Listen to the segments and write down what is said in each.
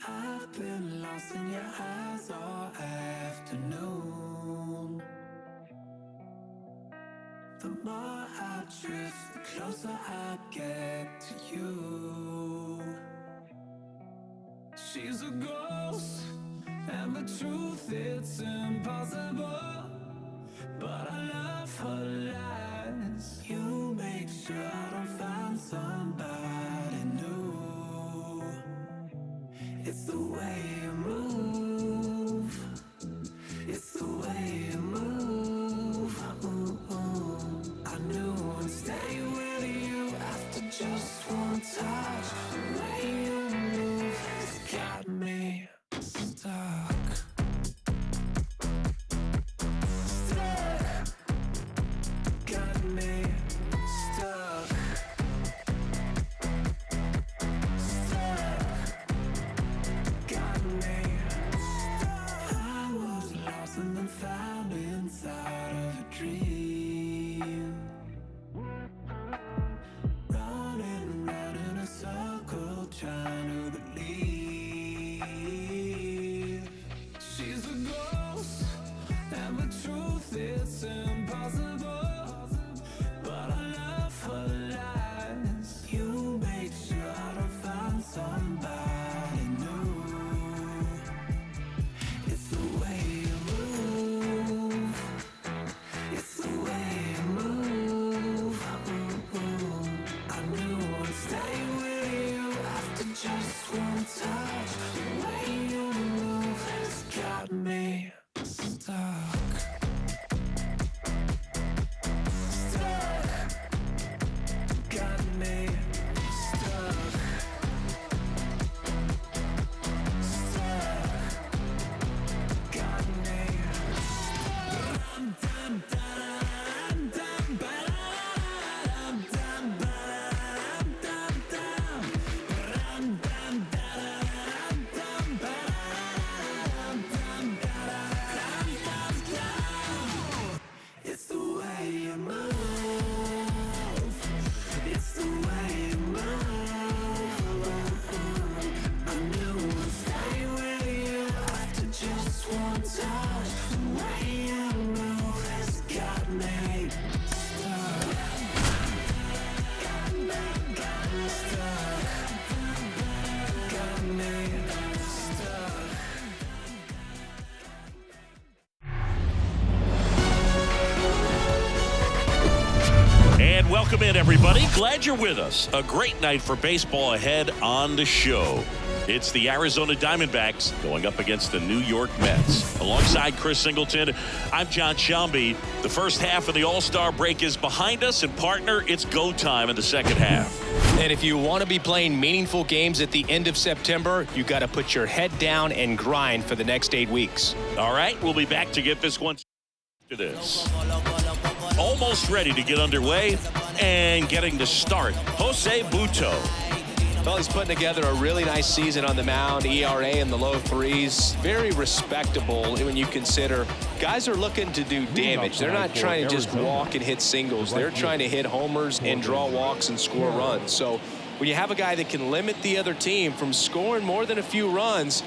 I've been lost in your eyes all afternoon. The more I drift, the closer I get to you. She's a ghost, and the truth, it's impossible. But I love her lies. You make sure I don't find somebody new. It's the way you move. It's the way you move. I knew I'd stay with you after just one touch. The way you move has got me stuck. Got me stuck. Got me stuck. I was lost and then found inside of a dream. Running round in a circle, trying to believe. She's a ghost, and the truth, it's impossible. But I love her lies. You make sure I don't find somebody new. It's the way you move. It's the way you move. I knew I'd stay with you after just one touch. The way you move has got me stuck. Got me stuck. Got me It's the way you move. It's the way you move. I knew I'd stay with you after just one touch. The way you move has got me stuck. Got me stuck. Got me stuck. And welcome in, everybody. Glad you're with us. A great night for baseball ahead on the show. It's the Arizona Diamondbacks going up against the New York Mets. Alongside Chris Singleton, I'm John Shambi. The first half of the All-Star break is behind us, and partner, it's go time in the second half. And if you want to be playing meaningful games at the end of September, you got to put your head down and grind for the next 8 weeks. All right, we'll be back to get this one to this. Almost ready to get underway and getting to start, Jose Butto. Well, he's putting together a really nice season on the mound. ERA in the low threes. Very respectable when you consider guys are looking to do damage. They're not trying to just walk and hit singles. They're trying to hit homers and draw walks and score runs. So when you have a guy that can limit the other team from scoring more than a few runs,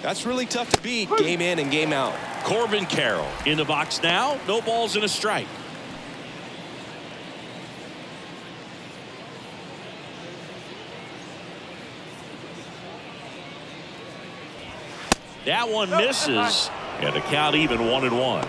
that's really tough to beat game in and game out. Corbin Carroll in the box now. No balls and a strike. That one misses, and the count even 1-1.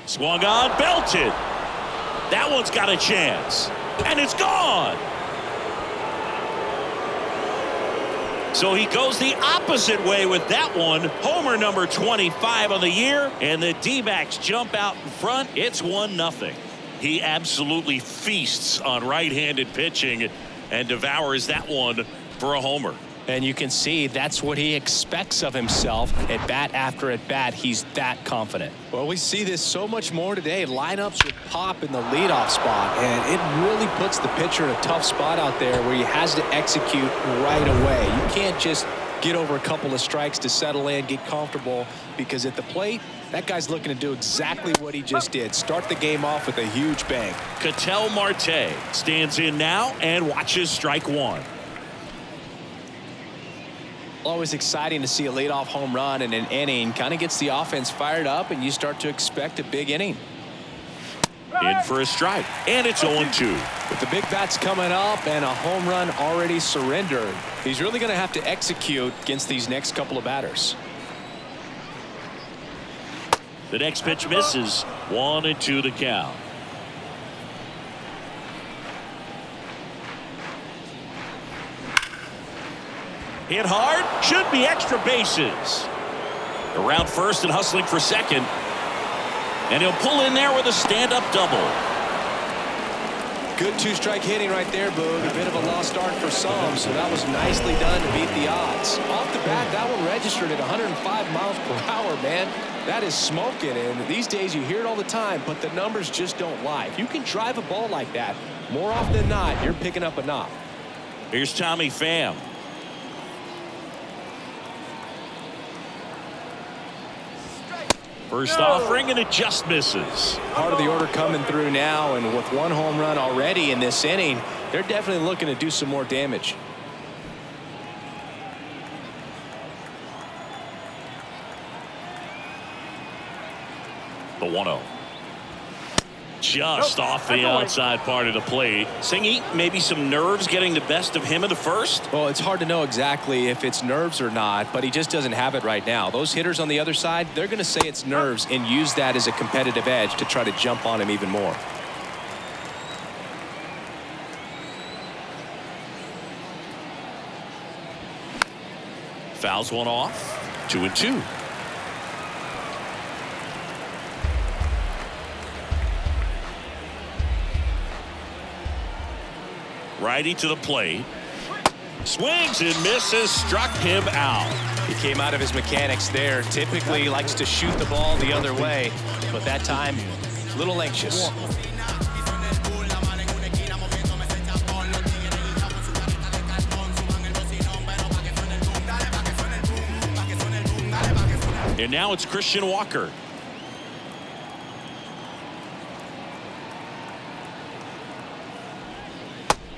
Swung on, belted. That one's got a chance, and it's gone. So he goes the opposite way with that one. Homer number 25 on the year, and the D-backs jump out in front. It's 1-0. He absolutely feasts on right-handed pitching and devours that one for a homer. And you can see that's what he expects of himself at bat after at bat. He's that confident. Well, we see this so much more today. Lineups with Pop in the leadoff spot, and it really puts the pitcher in a tough spot out there where he has to execute right away. You can't just get over a couple of strikes to settle in, get comfortable, because at the plate, that guy's looking to do exactly what he just did. Start the game off with a huge bang. Ketel Marte stands in now and watches strike one. Always exciting to see a leadoff home run in an inning. Kind of gets the offense fired up, and you start to expect a big inning. In for a strike, and it's 0-2. With the big bats coming up and a home run already surrendered, he's really going to have to execute against these next couple of batters. The next pitch misses. 1-2 to count. Hit hard, should be extra bases. Around first and hustling for second. And he'll pull in there with a stand-up double. Good two-strike hitting right there, Boog. A bit of a lost start for some, so that was nicely done to beat the odds. Off the bat, that one registered at 105 miles per hour, man. That is smoking, and these days you hear it all the time, but the numbers just don't lie. If you can drive a ball like that, more often than not, you're picking up a knock. Here's Tommy Pham. First offering, and it just misses. Part of the order coming through now, and with one home run already in this inning, they're definitely looking to do some more damage. The 1-0. Just off the outside part of the plate. Singy, maybe some nerves getting the best of him in the first? Well, it's hard to know exactly if it's nerves or not, but he just doesn't have it right now. Those hitters on the other side, they're going to say it's nerves and use that as a competitive edge to try to jump on him even more. Fouls one off. 2-2. Righty to the plate. Swings and misses. Struck him out. He came out of his mechanics there. Typically he likes to shoot the ball the other way, but that time a little anxious. And now it's Christian Walker.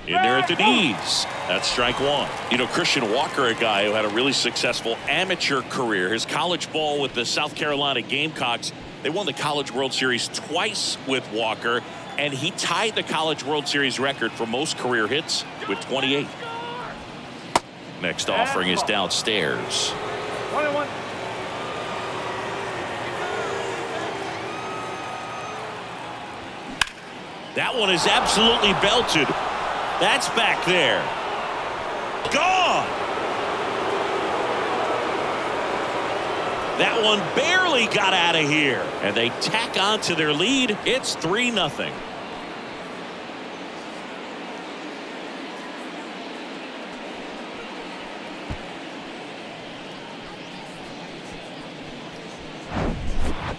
In there at the knees. That's strike one. You know, Christian Walker, a guy who had a really successful amateur career. His college ball with the South Carolina Gamecocks. They won the College World Series twice with Walker, and he tied the College World Series record for most career hits with 28. Next offering is downstairs. 1-1. That one is absolutely belted. That's back there. Gone. That one barely got out of here. And they tack on to their lead. It's 3-0.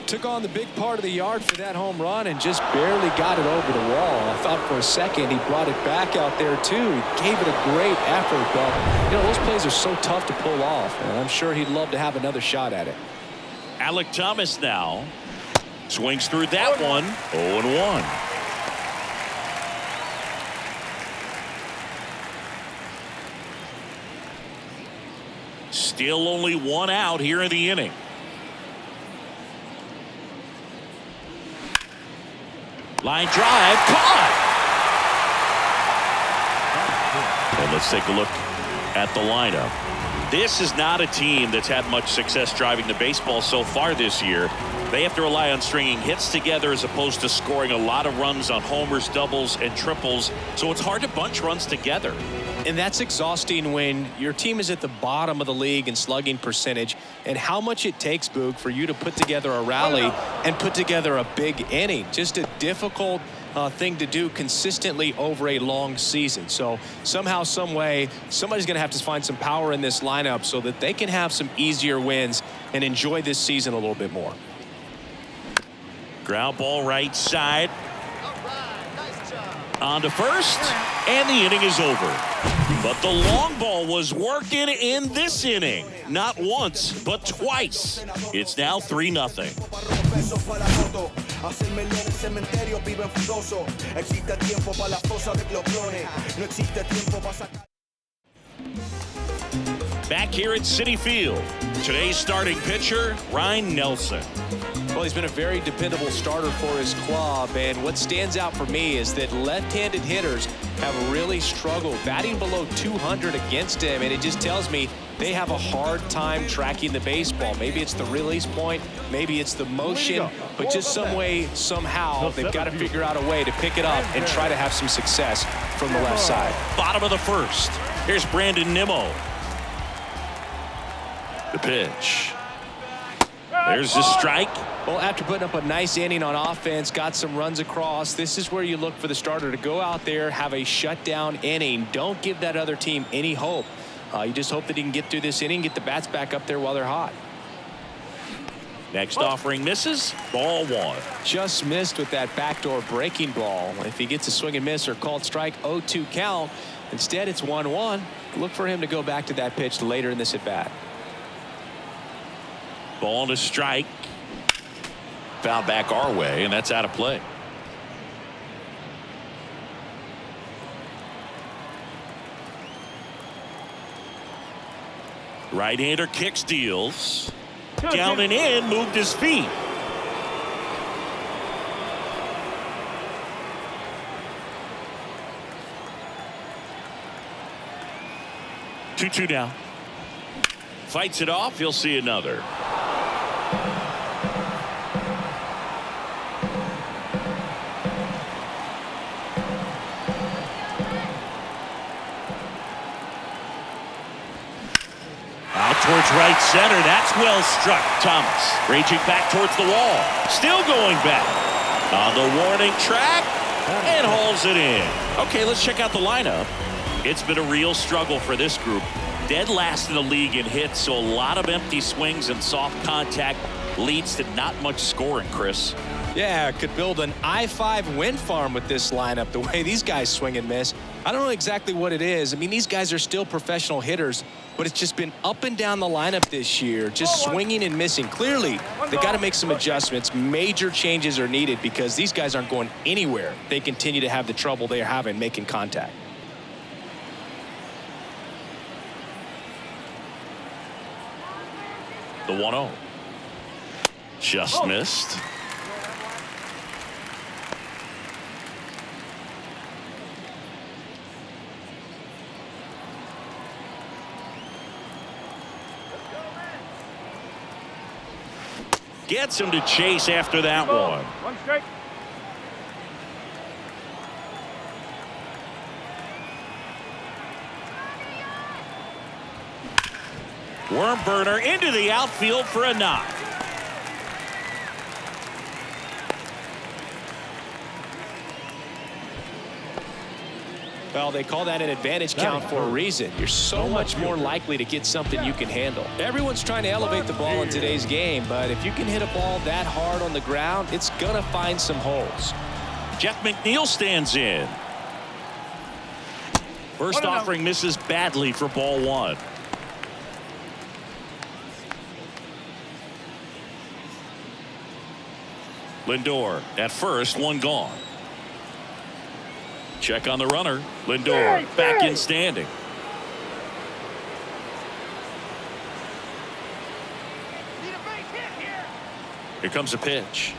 Took on the big part of the yard for that home run and just barely got it over the wall. I thought for a second he brought it back out there too. He gave it a great effort, but you know, those plays are so tough to pull off, and I'm sure he'd love to have another shot at it. Alec Thomas now swings through that one. 0-1. Still only one out here in the inning. Line drive, caught. And let's take a look at the lineup. This is not a team that's had much success driving the baseball so far this year. They have to rely on stringing hits together as opposed to scoring a lot of runs on homers, doubles, and triples. So it's hard to bunch runs together. And that's exhausting when your team is at the bottom of the league in slugging percentage, and how much it takes, Boog, for you to put together a rally and put together a big inning. Just a difficult thing to do consistently over a long season. So somehow, some way, somebody's going to have to find some power in this lineup so that they can have some easier wins and enjoy this season a little bit more. Ground ball right side. On to first, and the inning is over. But the long ball was working in this inning. Not once, but twice. It's now 3-0. Back here at Citi Field, today's starting pitcher, Ryne Nelson. Well, he's been a very dependable starter for his club, and what stands out for me is that left-handed hitters have really struggled, batting below 200 against him, and it just tells me they have a hard time tracking the baseball. Maybe it's the release point, maybe it's the motion, but just some way, somehow, they've got to figure out a way to pick it up and try to have some success from the left side. Bottom of the first. Here's Brandon Nimmo. The pitch. There's the strike. Well, after putting up a nice inning on offense, got some runs across, this is where you look for the starter to go out there, have a shutdown inning. Don't give that other team any hope. You just hope that he can get through this inning, get the bats back up there while they're hot. Next offering misses. Ball 1. Just missed with that backdoor breaking ball. If he gets a swing and miss or called strike, 0-2 count. Instead, it's 1-1. Look for him to go back to that pitch later in this at-bat. Ball to strike. Foul back our way, and that's out of play. Right-hander kicks, deals. Down and in, moved his feet. Two now. Fights it off. He'll see another. Towards right center. That's well struck. Thomas raging back towards the wall. Still going back. On the warning track. And hauls it in. Okay, let's check out the lineup. It's been a real struggle for this group. Dead last in the league in hits, so a lot of empty swings and soft contact leads to not much scoring, Chris. Yeah, could build an I-5 wind farm with this lineup, the way these guys swing and miss. I don't know exactly what it is. I mean, these guys are still professional hitters, but it's just been up and down the lineup this year, just swinging and missing. Clearly, they got to make some adjustments. Major changes are needed because these guys aren't going anywhere. They continue to have the trouble they're having making contact. The 1-0. Just missed. Gets him to chase after that one. One strike. Worm burner into the outfield for a knock. Well, they call that an advantage count for a reason. You're so much more likely to get something you can handle. Everyone's trying to elevate the ball in today's game, but if you can hit a ball that hard on the ground, it's going to find some holes. Jeff McNeil stands in. First offering misses badly for ball 1. Lindor at first, one gone. Check on the runner. Lindor back in standing. Here comes a pitch.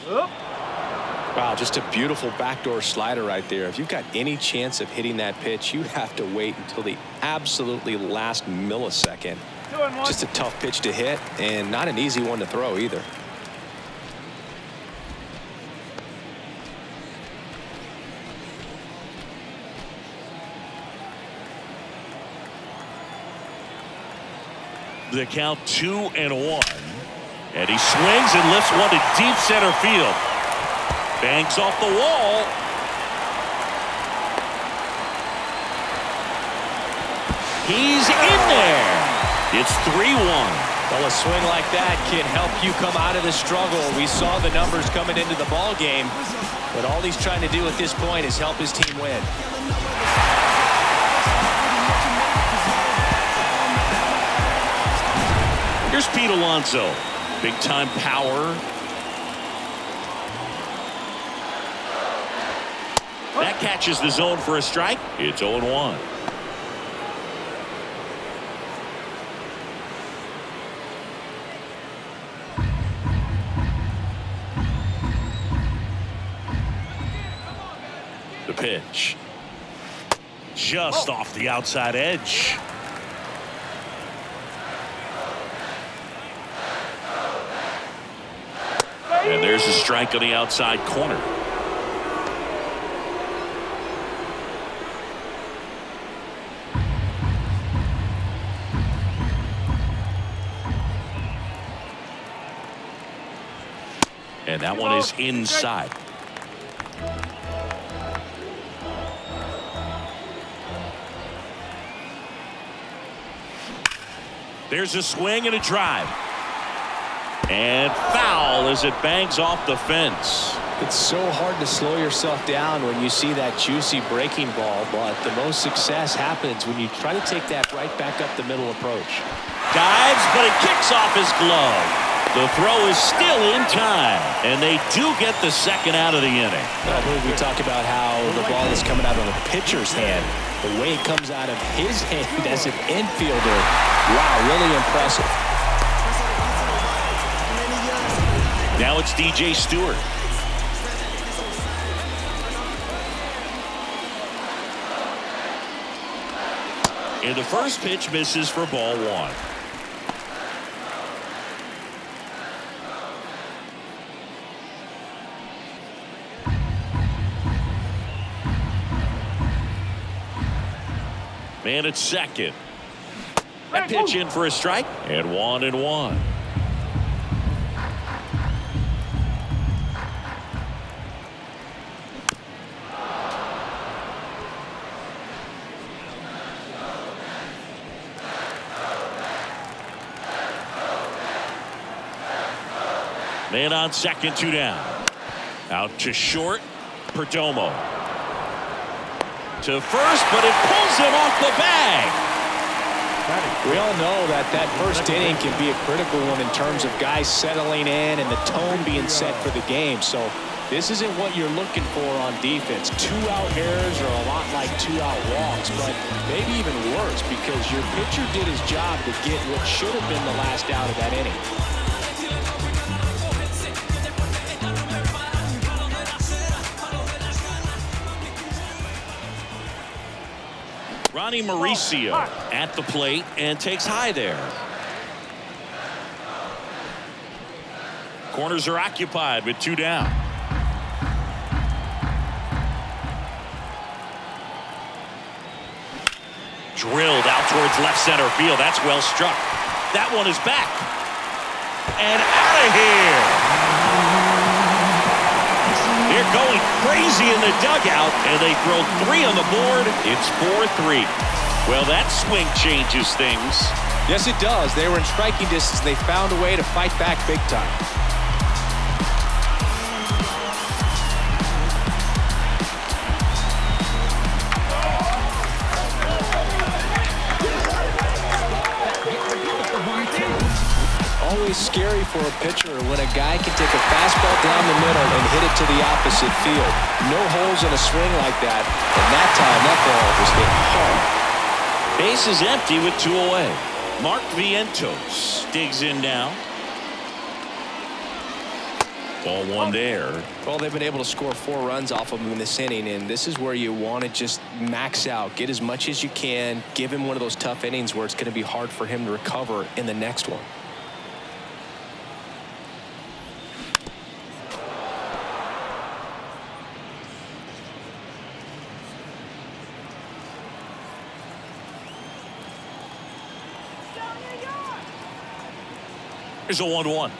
Wow, just a beautiful backdoor slider right there. If you've got any chance of hitting that pitch, you have to wait until the absolutely last millisecond. Just a tough pitch to hit and not an easy one to throw either. The count 2-1. And he swings and lifts one to deep center field. Bangs off the wall. He's in there. It's 3-1. Well, a swing like that can help you come out of the struggle. We saw the numbers coming into the ball game, but all he's trying to do at this point is help his team win. Here's Pete Alonso. Big-time power. That catches the zone for a strike. It's 0-1. The pitch. Just off the outside edge. And there's a strike on the outside corner. And that one is inside. There's a swing and a drive. And foul as it bangs off the fence. It's so hard to slow yourself down when you see that juicy breaking ball, but the most success happens when you try to take that right back up the middle approach. Dives, but it kicks off his glove. The throw is still in time, and they do get the second out of the inning. I believe we talk about how the ball is coming out of the pitcher's hand. The way it comes out of his hand as an infielder, wow, really impressive. Now it's DJ Stewart. And the first pitch misses for ball one. Man at second. That pitch in for a strike, and 1-1. Man on second, 2 down. Out to short, Perdomo. To first, but it pulls him off the bag. We all know that that first inning can be a critical one in terms of guys settling in and the tone being set for the game. So this isn't what you're looking for on defense. 2-out errors are a lot like 2-out walks, but maybe even worse because your pitcher did his job to get what should have been the last out of that inning. Ronnie Mauricio at the plate and takes high there. Corners are occupied with 2 down. Drilled out towards left center field. That's well struck. That one is back. And out of here. They're going crazy in the dugout, and they throw 3 on the board. It's 4-3. Well, that swing changes things. Yes, it does. They were in striking distance. They found a way to fight back big time. Always scary for a pitcher when a guy can take a fastball down the middle and hit it to the opposite field. No holes in a swing like that, and that time that ball was hit hard. Base is empty with 2 away. Mark Vientos digs in now. Ball 1 there. Well, they've been able to score 4 runs off of him in this inning, and this is where you want to just max out, get as much as you can, give him one of those tough innings where it's going to be hard for him to recover in the next one. Here's a 1-1.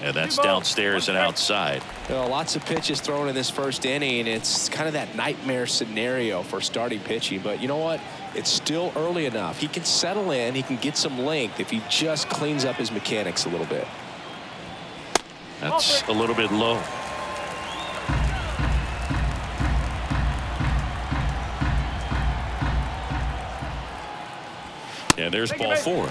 And that's downstairs and outside. Well, lots of pitches thrown in this first inning. It's kind of that nightmare scenario for starting pitching. But you know what? It's still early enough. He can settle in. He can get some length if he just cleans up his mechanics a little bit. That's a little bit low. And there's ball 4.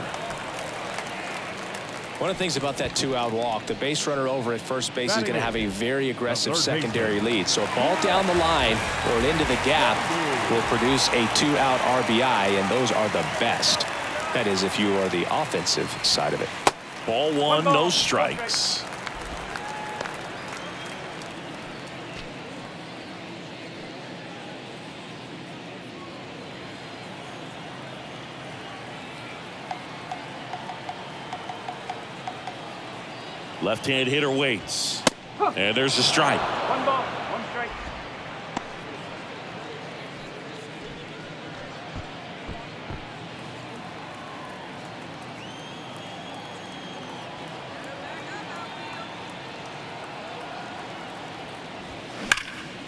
One of the things about that 2-out walk, the base runner over at first base is going to have a very aggressive secondary lead. So a ball down the line or into the gap will produce a 2-out RBI, and those are the best. That is, if you are the offensive side of it. Ball 1, no strikes. Left-hand hitter waits. And there's a strike. 1 ball, 1 strike.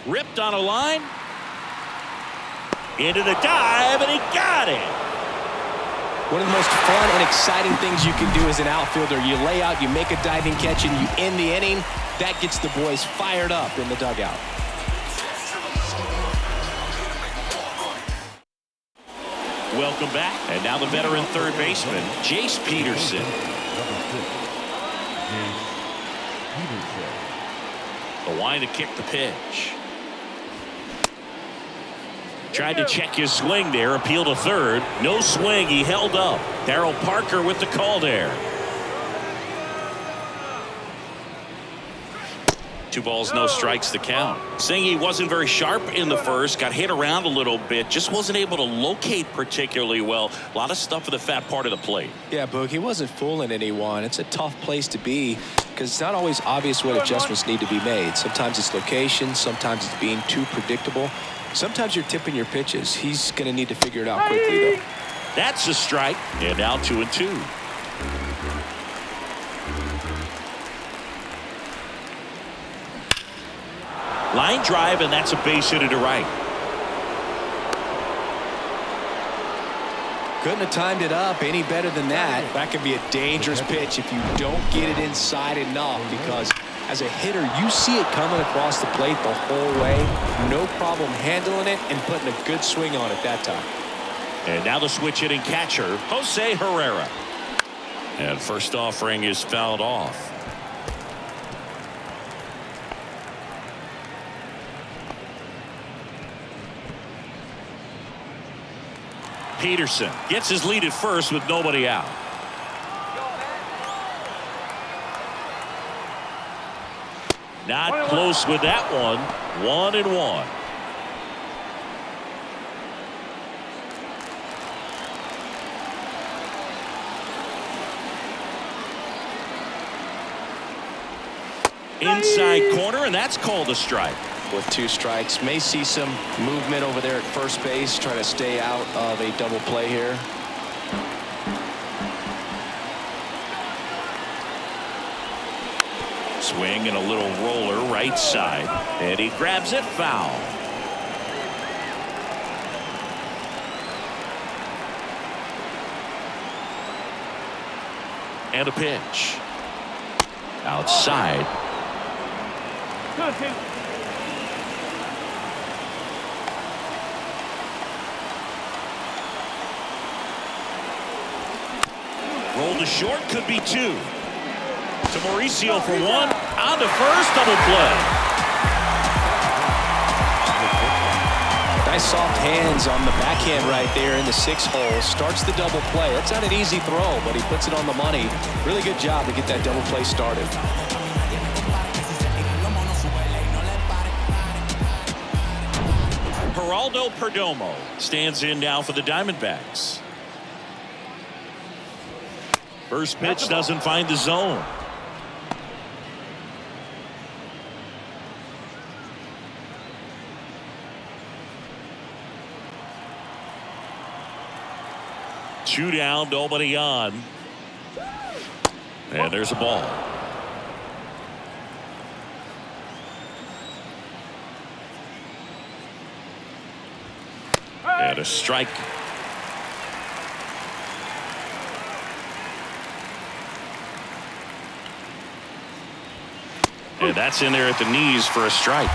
Ripped on a line. Into the dive, and he got it. One of the most fun and exciting things you can do as an outfielder. You lay out, you make a diving catch, and you end the inning. That gets the boys fired up in the dugout. Welcome back. And now the veteran third baseman, Jace Peterson. The line to kick the pitch. Tried to check his swing there, appeal to third. No swing, he held up. Darryl Parker with the call there. 2 balls, no strikes to count. Saying he wasn't very sharp in the first, got hit around a little bit, just wasn't able to locate particularly well. A lot of stuff for the fat part of the plate. Yeah, Boog, he wasn't fooling anyone. It's a tough place to be because it's not always obvious what adjustments need to be made. Sometimes it's location, sometimes it's being too predictable. Sometimes you're tipping your pitches. He's going to need to figure it out quickly, though. That's a strike. And now 2-2. Line drive, and that's a base hit to right. Couldn't have timed it up any better than that. That could be a dangerous pitch if you don't get it inside enough, because as a hitter, you see it coming across the plate the whole way. No problem handling it and putting a good swing on it that time. And now the switch hitting catcher, Jose Herrera. And first offering is fouled off. Peterson gets his lead at first with nobody out. Not close with that one. 1-1. Inside corner, and that's called a strike. With 2 strikes, may see some movement over there at first base, trying to stay out of a double play here. Swing and a little roller right side, and he grabs it foul. And a pitch outside. 2-2. Roll to short, could be 2. To Mauricio for 1. On to first, double play. Nice soft hands on the backhand right there in the 6 hole. Starts the double play. That's not an easy throw, but he puts it on the money. Really good job to get that double play started. Geraldo Perdomo stands in now for the Diamondbacks. First pitch doesn't find the zone. Two down, nobody on. And there's a ball. And a strike. And that's in there at the knees for a strike.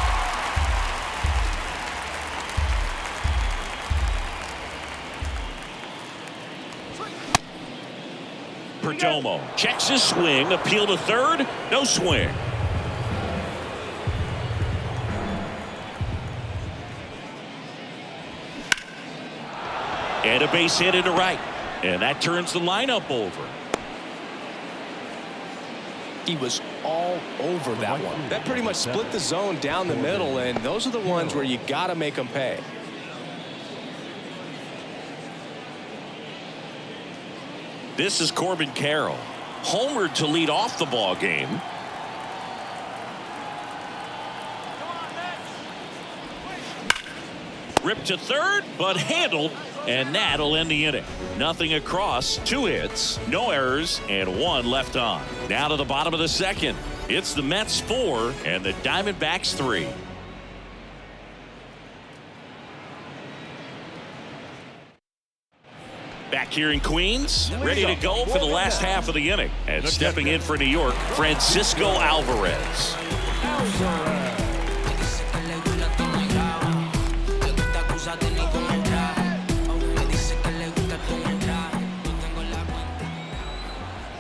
Perdomo checks his swing, appeal to third, no swing. And a base hit into right. And that turns the lineup over. He was all over that one. That pretty much split the zone down the middle, and those are the ones where you got to make them pay. This is Corbin Carroll, homered to lead off the ball game. Ripped to third, but handled, and that'll end the inning. Nothing across, 2 hits, no errors, and 1 left on. Now to the bottom of the second. It's the Mets 4 and the Diamondbacks 3. Back here in Queens, ready to go for the last half of the inning. And stepping in for New York, Francisco Alvarez.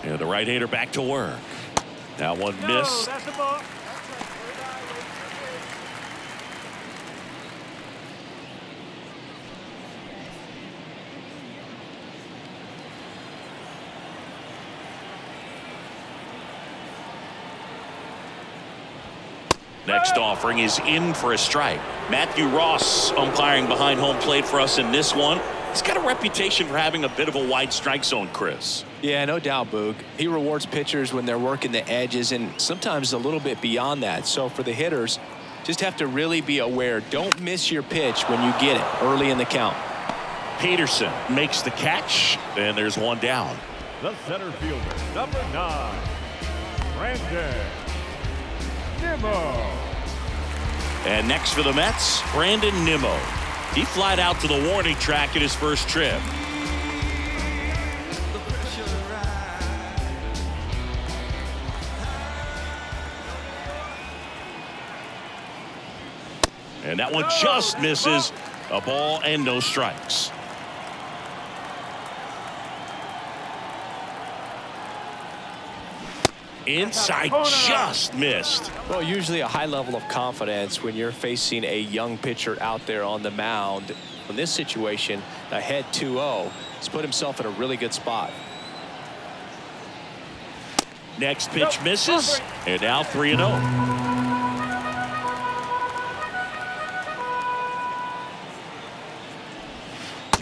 And the right-hander back to work. Now one missed. That's the ball. Next offering is in for a strike. Matthew Ross umpiring behind home plate for us in this one. He's got a reputation for having a bit of a wide strike zone, Chris. Yeah, no doubt, Boog. He rewards pitchers when they're working the edges and sometimes a little bit beyond that. So for the hitters, just have to really be aware. Don't miss your pitch when you get it early in the count. Peterson makes the catch, and there's one down. The center fielder, number 9, Brandon Nimmo. And next for the Mets, Brandon Nimmo. He flied out to the warning track at his first trip. And that one just misses. A ball and no strikes. Inside, just missed. Well, usually a high level of confidence when you're facing a young pitcher out there on the mound. In this situation, ahead 2-0, he's put himself in a really good spot. Next pitch misses, and now 3-0.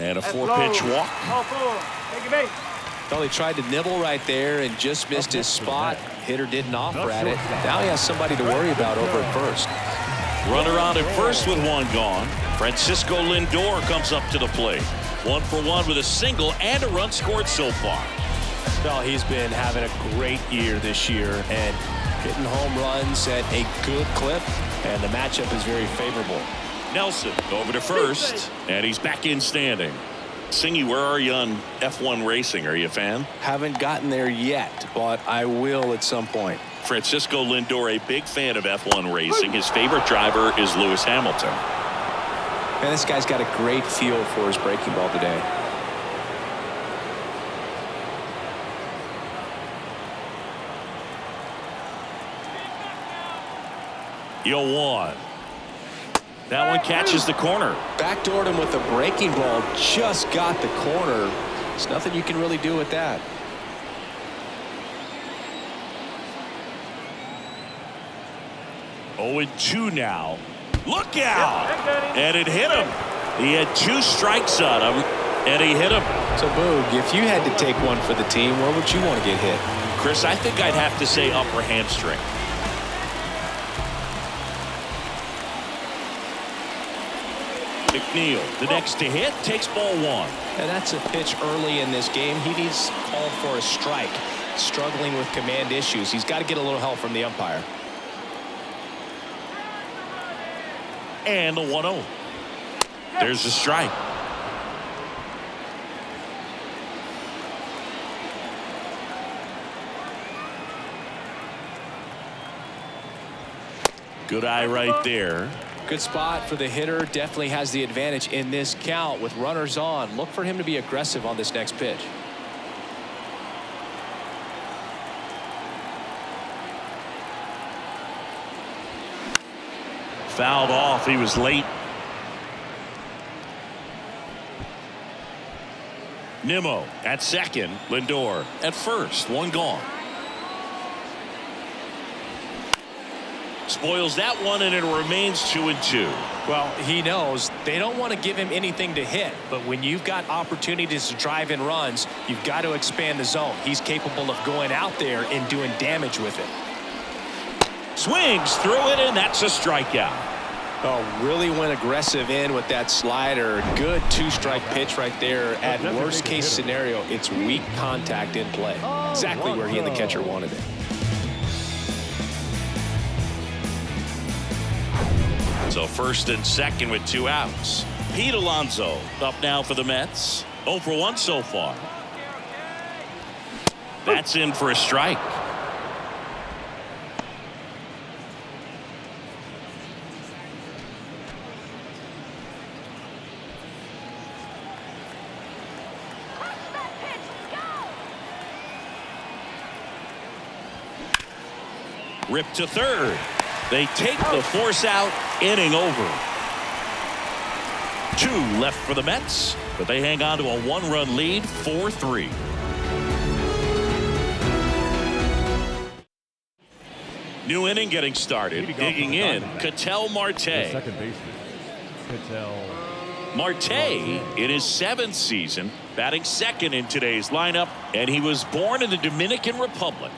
And a 4-pitch walk. All 4. Take it base. Well, he tried to nibble right there and just missed his spot. Hitter didn't offer at it. Now he has somebody to worry about over at first. Runner on at first with one gone. Francisco Lindor comes up to the plate. 1 for 1 with a single and a run scored so far. Well, he's been having a great year this year and hitting home runs at a good clip, and the matchup is very favorable. Nelson over to first, and he's back in standing. Singy, where are you on F1 racing? Are you a fan? Haven't gotten there yet, but I will at some point. Francisco Lindor, a big fan of F1 racing. His favorite driver is Lewis Hamilton. And this guy's got a great feel for his breaking ball today. One. That one catches the corner. Backdoored him with a breaking ball, just got the corner. There's nothing you can really do with that. Oh, 0-2 now. Look out! And it hit him. He had 2 strikes on him, and he hit him. So, Boog, if you had to take one for the team, where would you want to get hit? Chris, I think I'd have to say upper hamstring. McNeil, the next to hit, takes ball 1. And that's a pitch early in this game. He needs called for a strike. Struggling with command issues. He's got to get a little help from the umpire. And the 1-0. There's the strike. Good eye right there. Good spot for the hitter. Definitely has the advantage in this count with runners on. Look for him to be aggressive on this next pitch. Fouled off. He was late. Nimmo at second. Lindor at first. One gone. Spoils that one, and it remains 2-2. Well, he knows they don't want to give him anything to hit, but when you've got opportunities to drive in runs, you've got to expand the zone. He's capable of going out there and doing damage with it. Swings through it, and that's a strikeout. Oh, really went aggressive in with that slider. Good two-strike pitch right there. At worst case scenario, it's weak contact in play. Exactly where he and the catcher wanted it. So first and second with 2 outs. Pete Alonso up now for the Mets. 0 for 1 so far. That's in for a strike. Ripped to third. They take the force out. Inning over. 2 left for the Mets, but they hang on to a 1-run lead, 4-3. New inning getting started. Digging in, Ketel Marte. Second baseman, Ketel Marte in his 7th season, batting second in today's lineup, and he was born in the Dominican Republic.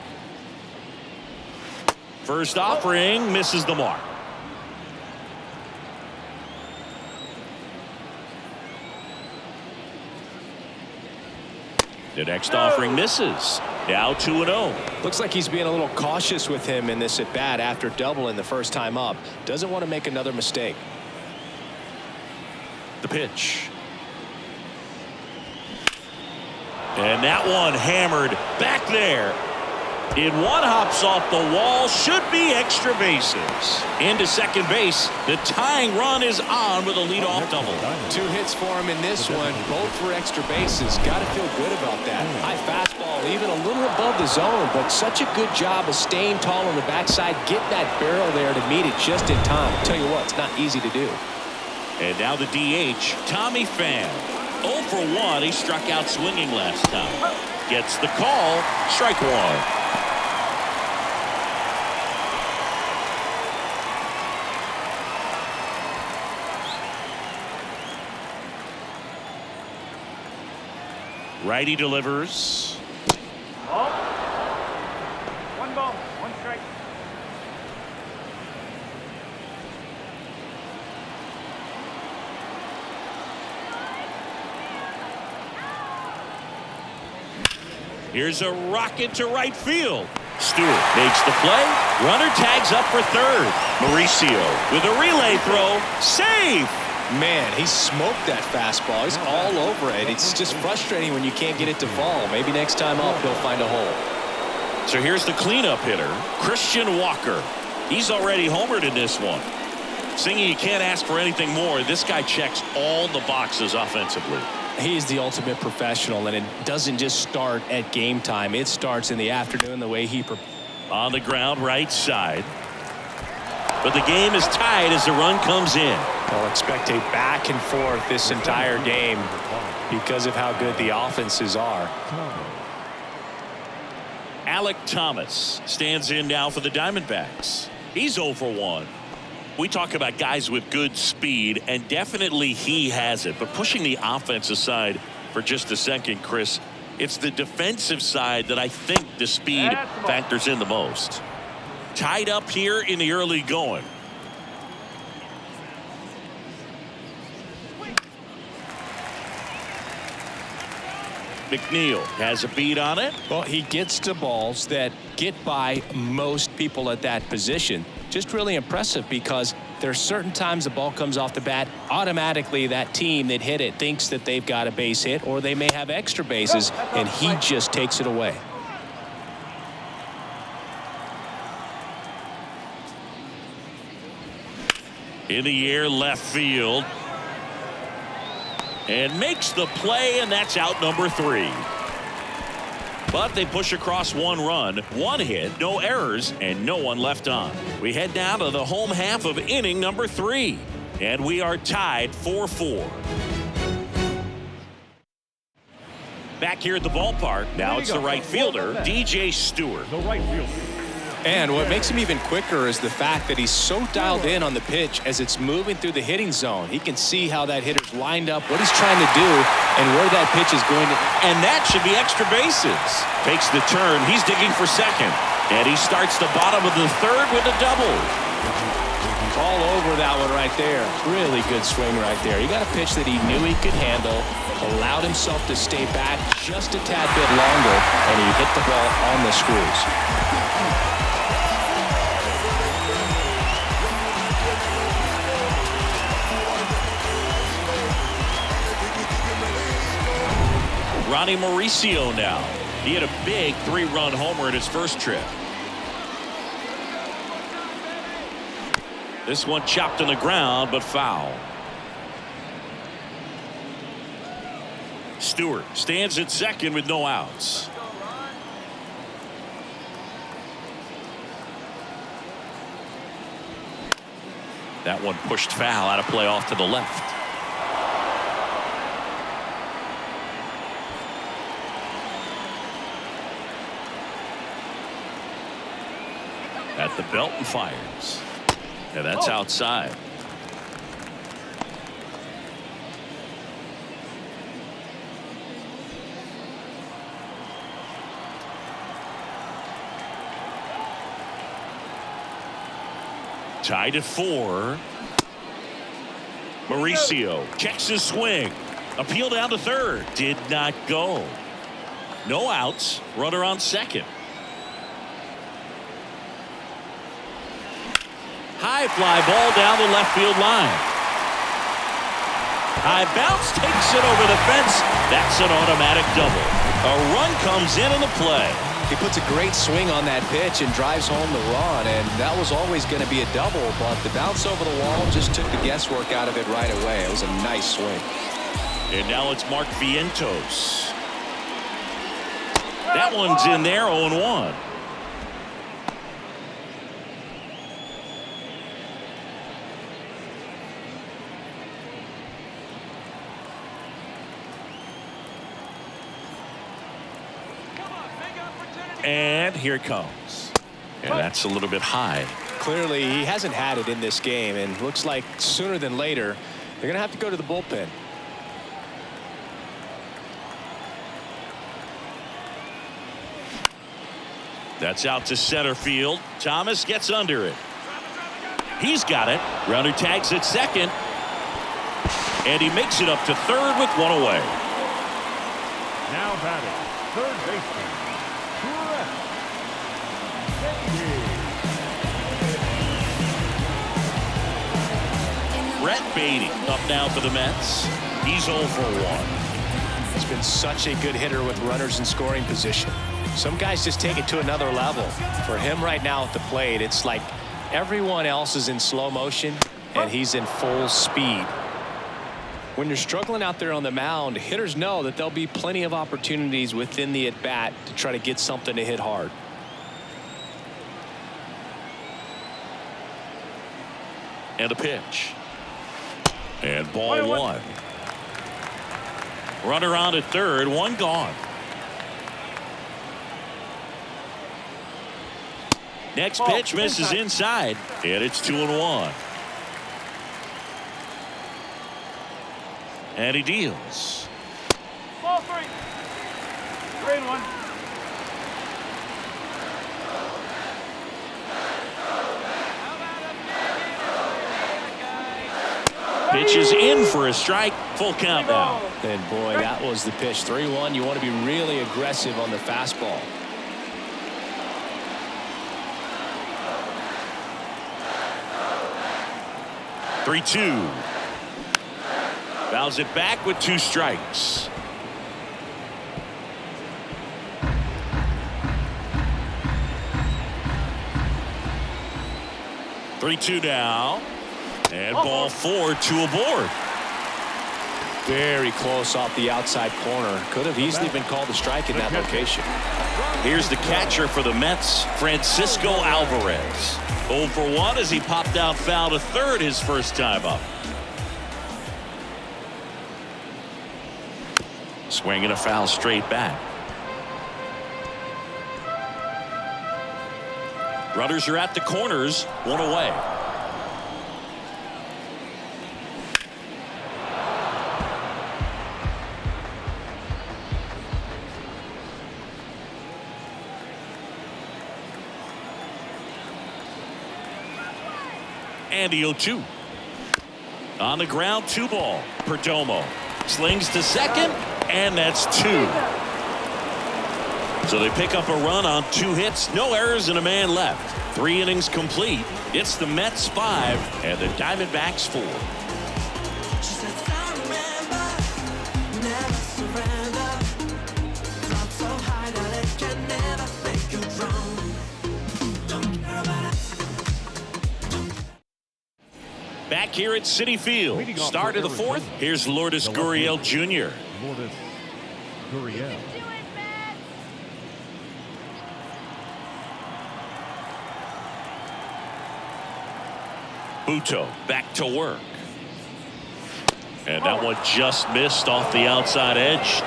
First offering misses the mark. The next offering misses. Now 2-0. Looks like he's being a little cautious with him in this at bat after doubling the first time up. Doesn't want to make another mistake. The pitch. And that one hammered back there. In one, hops off the wall, should be extra bases. Into second base. The tying run is on with a leadoff double. 2 hits for him in this one, both for extra bases. Got to feel good about that. High fastball, even a little above the zone, but such a good job of staying tall on the backside, getting that barrel there to meet it just in time. I'll tell you what, it's not easy to do. And now the DH, Tommy Pham. 0 for 1. He struck out swinging last time. Gets the call. Strike 1. Righty delivers. Ball. 1 ball, 1 strike. Here's a rocket to right field. Stewart makes the play. Runner tags up for third. Mauricio with a relay throw. Safe. Man, he smoked that fastball. He's all over it. It's just frustrating when you can't get it to fall. Maybe next time up he'll find a hole. So here's the cleanup hitter, Christian Walker. He's already homered in this one. Singing, you can't ask for anything more. This guy checks all the boxes offensively. He's the ultimate professional, and it doesn't just start at game time. It starts in the afternoon the way he on the ground right side. But the game is tied as the run comes in. I'll expect a back and forth this entire game because of how good the offenses are. Alek Thomas stands in now for the Diamondbacks. He's 0 for 1. We talk about guys with good speed, and definitely he has it. But pushing the offense aside for just a second, Chris, it's the defensive side that I think the speed factors in the most. Tied up here in the early going. McNeil has a beat on it. Well, he gets to balls that get by most people at that position. Just really impressive because there's certain times the ball comes off the bat, automatically that team that hit it thinks that they've got a base hit or they may have extra bases, and he just takes it away. In the air, left field. And makes the play, and that's out number 3. But they push across 1 run, 1 hit, no errors, and no one left on. We head down to the home half of inning number 3. And we are tied 4-4. Back here at the ballpark, now it's the right fielder, DJ Stewart. The right fielder. And what makes him even quicker is the fact that he's so dialed in on the pitch as it's moving through the hitting zone. He can see how that hitter's lined up, what he's trying to do, and where that pitch is going to. And that should be extra bases. Takes the turn. He's digging for second. And he starts the bottom of the 3rd with a double. All over that one right there. Really good swing right there. He got a pitch that he knew he could handle, allowed himself to stay back just a tad bit longer, and he hit the ball on the screws. Ronnie Mauricio now. He had a big 3-run homer in his first trip. This one chopped on the ground, but foul. Stewart stands at second with no outs. That one pushed foul, out of play off to the left. At the belt and fires. And that's outside. Tied at 4. Mauricio checks his swing. Appeal down to 3rd. Did not go. No outs. Runner on second. High fly ball down the left field line. High bounce takes it over the fence. That's an automatic double. A run comes in the play. He puts a great swing on that pitch and drives home the run, and that was always going to be a double, but the bounce over the wall just took the guesswork out of it right away. It was a nice swing. And now it's Mark Vientos. That one's in there, 0-1. And here it comes. And that's a little bit high. Clearly, he hasn't had it in this game, and looks like sooner than later, they're going to have to go to the bullpen. That's out to center field. Thomas gets under it. He's got it. Runner tags at second. And he makes it up to 3rd with 1 away. Now batting, 3rd baseman. Brett Beatty up now for the Mets. He's 0 for 1. He's been such a good hitter with runners in scoring position. Some guys just take it to another level. For him right now at the plate, it's like everyone else is in slow motion and he's in full speed. When you're struggling out there on the mound, hitters know that there'll be plenty of opportunities within the at-bat to try to get something to hit hard. And a pitch. And ball 1. Runner on at 3rd, 1 gone. Next pitch misses inside, and it's 2-1. And he deals. Ball 3. 3-1. Pitch is in for a strike. Full count now. And boy, that was the pitch. 3-1. You want to be really aggressive on the fastball. Three-2. Fouls it back with 2 strikes. Three-two now. And ball 4, 2 aboard. Very close off the outside corner. Could have easily been called a strike in that location. Here's the catcher for the Mets, Francisco Alvarez. 0 for 1 as he popped out foul to third his first time up. Swinging a foul straight back. Runners are at the corners, 1 away. And the 0-2. On the ground, 2 ball. Perdomo slings to second, and that's 2. So they pick up a run on 2 hits, no errors, and a man left. 3 innings complete. It's the Mets 5 and the Diamondbacks 4. She says, I remember, never surrender. Cloud so high that it can never make you drown. Don't care about it. Back here at Citi Field, start of the 4th. Here's Lourdes Gurriel Jr. Lourdes Gurriel. Butto back to work. And that one just missed off the outside edge.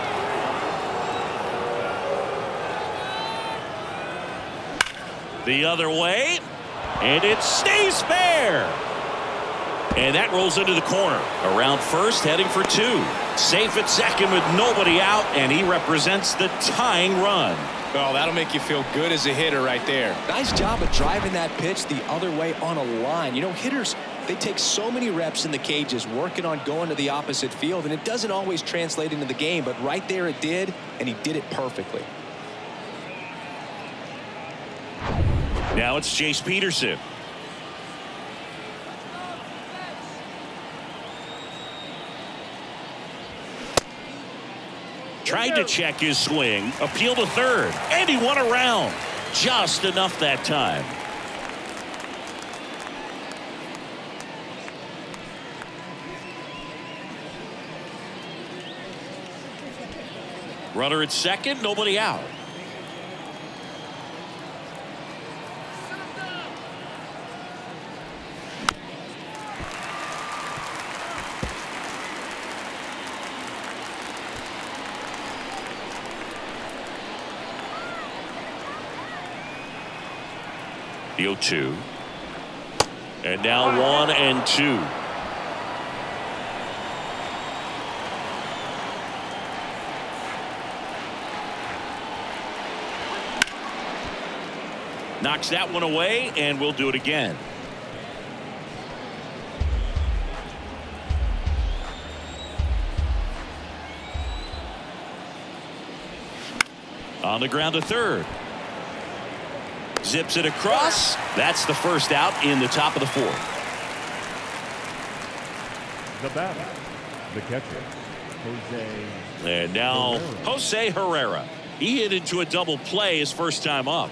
The other way, and it stays fair. And that rolls into the corner. Around first, heading for 2. Safe at second with nobody out, and he represents the tying run. Oh, that'll make you feel good as a hitter right there. Nice job of driving that pitch the other way on a line. You know, hitters, they take so many reps in the cages working on going to the opposite field, and it doesn't always translate into the game, but right there it did, and he did it perfectly. Now it's Chase Peterson. Tried to check his swing, appeal to third, and he won around. Just enough that time. Runner at second, nobody out. The 0-2. And now 1 and 2. Knocks that one away, and we'll do it again. On the ground to third. Zips it across. That's the first out in the top of the 4th. The batter, the catcher, Jose. And now Jose Herrera. He hit into a double play his first time up.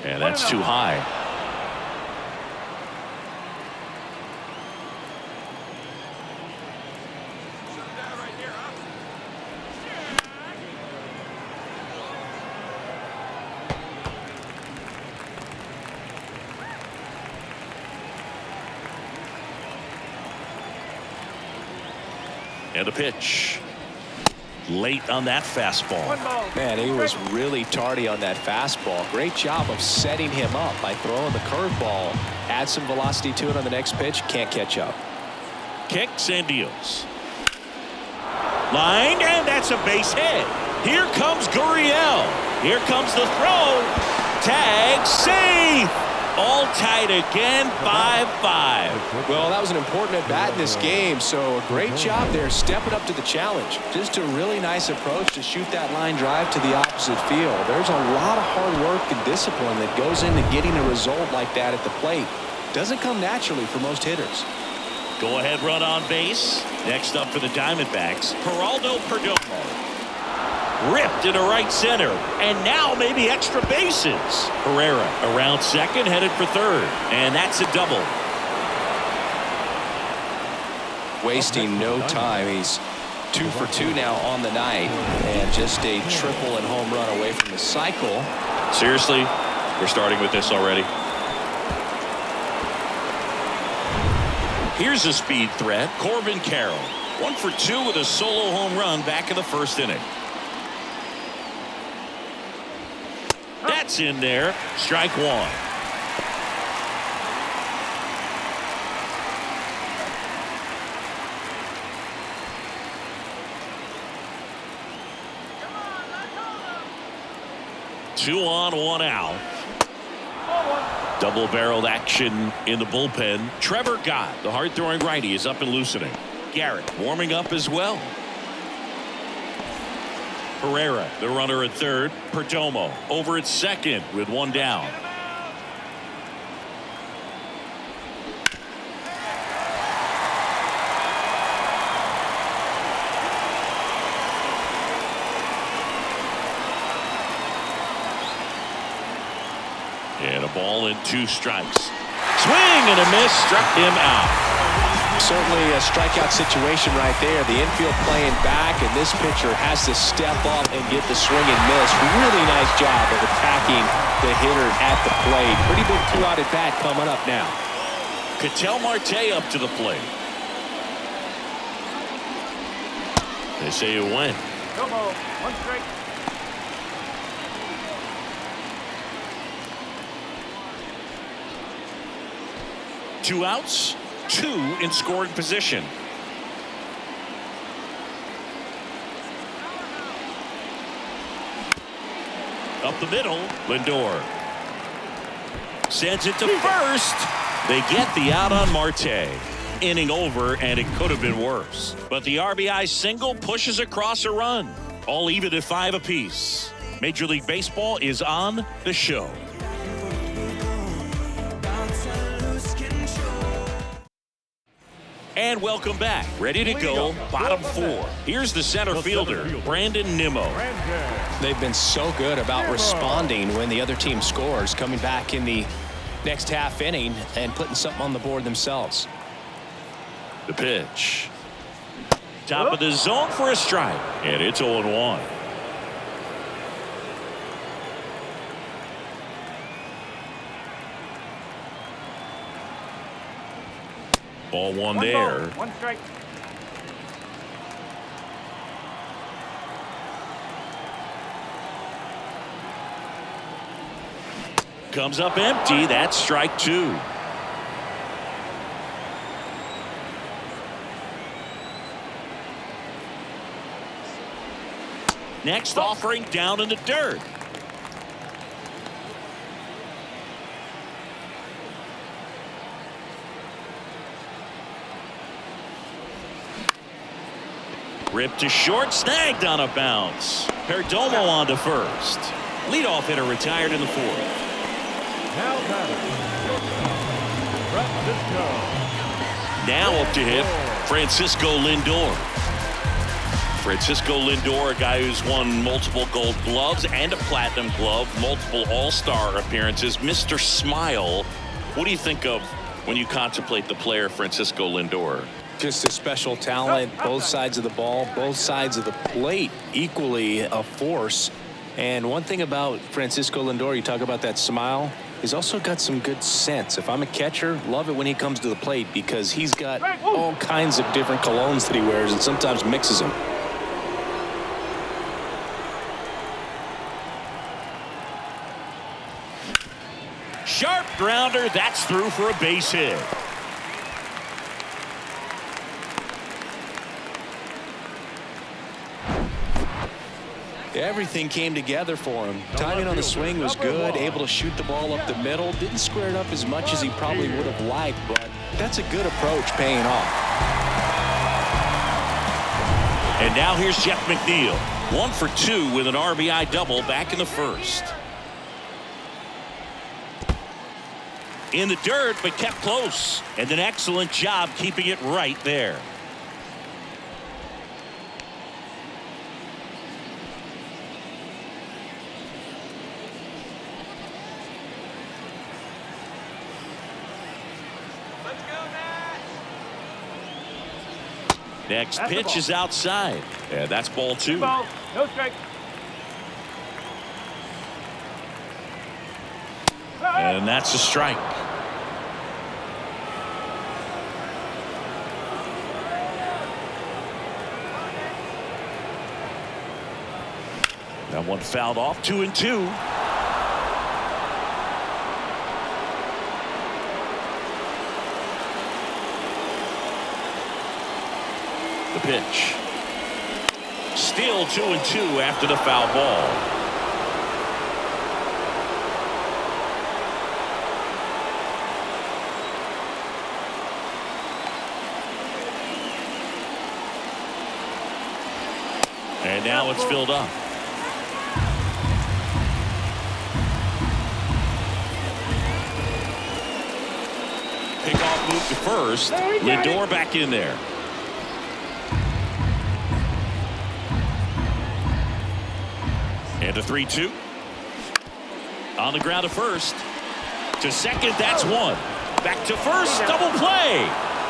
And that's too high. And the pitch. Late on that fastball. Man, he was really tardy on that fastball. Great job of setting him up by throwing the curveball. Add some velocity to it on the next pitch. Can't catch up. Kicks and deals. Line, and that's a base hit. Here comes Gurriel. Here comes the throw. Tag, safe. All tied again, 5-5. Well, that was an important at-bat in this game, so a great job there stepping up to the challenge. Just a really nice approach to shoot that line drive to the opposite field. There's a lot of hard work and discipline that goes into getting a result like that at the plate. Doesn't come naturally for most hitters. Go ahead run on base. Next up for the Diamondbacks, Geraldo Perdomo. Ripped into right center, and now maybe extra bases. Herrera around second, headed for third, and that's a double. Wasting no time. He's 2 for 2 now on the night, and just a triple and home run away from the cycle. Seriously, we're starting with this already. Here's a speed threat, Corbin Carroll. 1 for 2 with a solo home run back in the first inning. That's in there. Strike one. Two on, one out. Double-barreled action in the bullpen. Trevor Gott, the hard-throwing righty, is up and loosening. Garrett warming up as well. Herrera, the runner at third. Perdomo over at second with one down. And a ball and 2 strikes. Swing and a miss, struck him out. Certainly a strikeout situation right there. The infield playing back, and this pitcher has to step up and get the swing and miss. Really nice job of attacking the hitter at the plate. Pretty big 2-out at bat coming up now. Ketel Marte up to the plate. They say it went. No ball. 1 strike. Two outs, 2 in scoring position. Up the middle, Lindor sends it to first. They get the out on Marte. Inning over, and it could have been worse. But the RBI single pushes across a run. All even at 5 apiece. Major League Baseball is on the show. And welcome back. Ready to go. Bottom 4. Here's the center fielder, Brandon Nimmo. They've been so good about responding when the other team scores, coming back in the next half inning and putting something on the board themselves. The pitch. Top of the zone for a strike. And it's 0-1. Ball one there. Ball, 1 strike. Comes up empty. That's strike 2. Next offering down in the dirt. Ripped to short, snagged on a bounce. Perdomo on to first. Leadoff hitter retired in the 4th. Now Francisco. Now up to hit Francisco Lindor. Francisco Lindor, a guy who's won multiple Gold Gloves and a Platinum Glove, multiple All-Star appearances. Mr. Smile. What do you think of when you contemplate the player Francisco Lindor? Just a special talent, both sides of the ball, both sides of the plate, equally a force. And one thing about Francisco Lindor, you talk about that smile, he's also got some good sense. If I'm a catcher, love it when he comes to the plate because he's got all kinds of different colognes that he wears and sometimes mixes them. Sharp grounder, that's through for a base hit. Everything came together for him. Timing on the swing was good, able to shoot the ball up the middle. Didn't square it up as much as he probably would have liked, but that's a good approach paying off. And now here's Jeff McNeil. 1 for 2 with an RBI double back in the 1st. In the dirt, but kept close. And an excellent job keeping it right there. Next That's the pitch ball. is outside. And that's ball 2. Ball. No strike. And that's a strike. That one fouled off. 2-2. The pitch. Still 2-2 after the foul ball. And now it's filled up. Pickoff move to first. Lindor back in there. And a 3-2. On the ground to first. To second, that's one. Back to first, double play.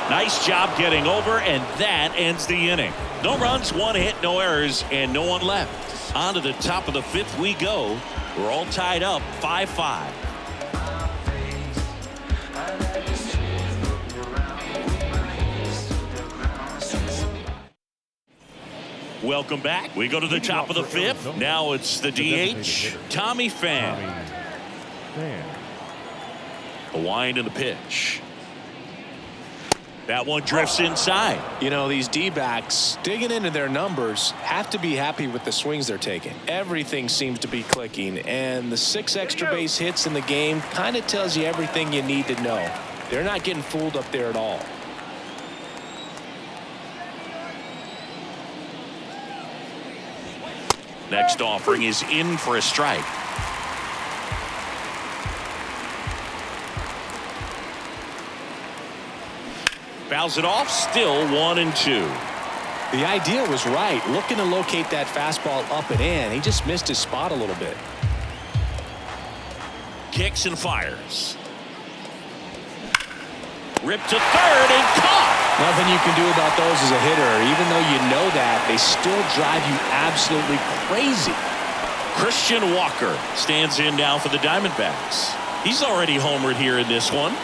Nice job getting over, and that ends the inning. No runs, 1 hit, no errors, and no one left. On to the top of the 5th we go. We're all tied up, 5-5. Welcome back. We go to the top of the 5th. Now it's the DH, Tommy Pham. A wind in the pitch. That one drifts inside. You know, these D-backs digging into their numbers have to be happy with the swings they're taking. Everything seems to be clicking, and the 6 extra base hits in the game kind of tells you everything you need to know. They're not getting fooled up there at all. Next offering is in for a strike. Fouls it off, still 1-2. The idea was right, looking to locate that fastball up and in. He just missed his spot a little bit. Kicks and fires. Ripped to third and caught. Nothing you can do about those as a hitter. Even though you know that, they still drive you absolutely crazy. Christian Walker stands in now for the Diamondbacks. He's already homered here in this one.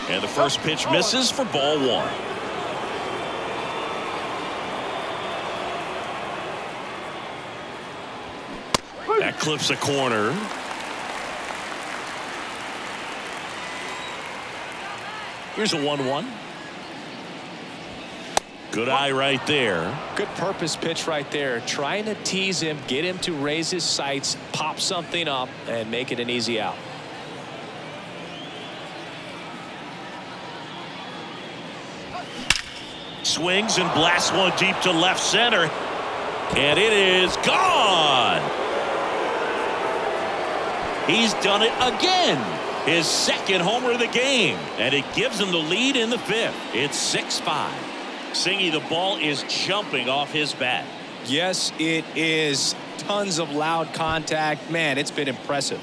And the first pitch misses for ball 1. That clips a corner. Here's a 1-1. Good eye right there. Good purpose pitch right there. Trying to tease him, get him to raise his sights, pop something up, and make it an easy out. Swings and blasts one deep to left center. And it is gone. He's done it again. His second homer of the game. And it gives him the lead in the 5th. It's 6-5. Singy, the ball is jumping off his bat. Yes, it is. Tons of loud contact. Man, it's been impressive.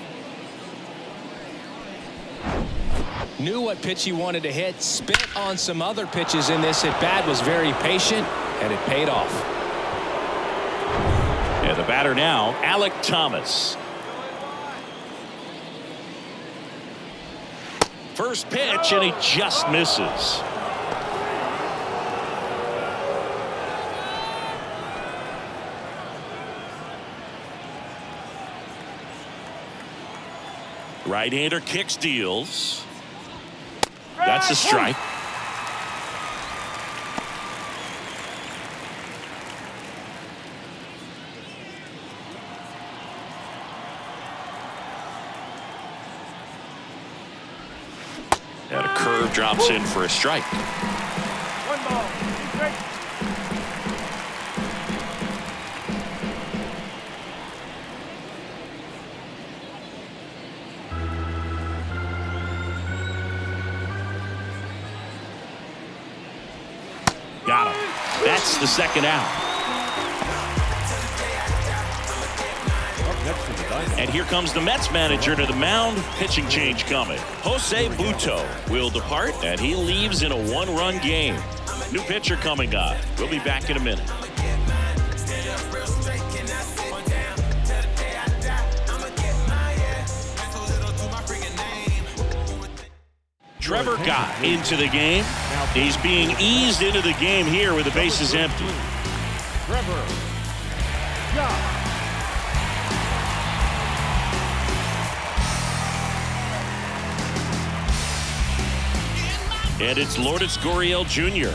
Knew what pitch he wanted to hit. Spit on some other pitches in this at bat. Was very patient, and it paid off. And the batter now, Alek Thomas. First pitch, and he just misses. Right-hander kicks, deals. That's a strike. And a curve drops in for a strike. 1 ball. 2 strikes. Got him. That's the second out. Up next to the Diamondbacks. And here comes the Mets manager to the mound. Pitching change coming. Jose Butto will depart, and he leaves in a 1-run game. New pitcher coming up. We'll be back in a minute. Trevor got into the game. He's being eased into the game here with the bases empty. Trevor got. And it's Lourdes Gurriel Jr.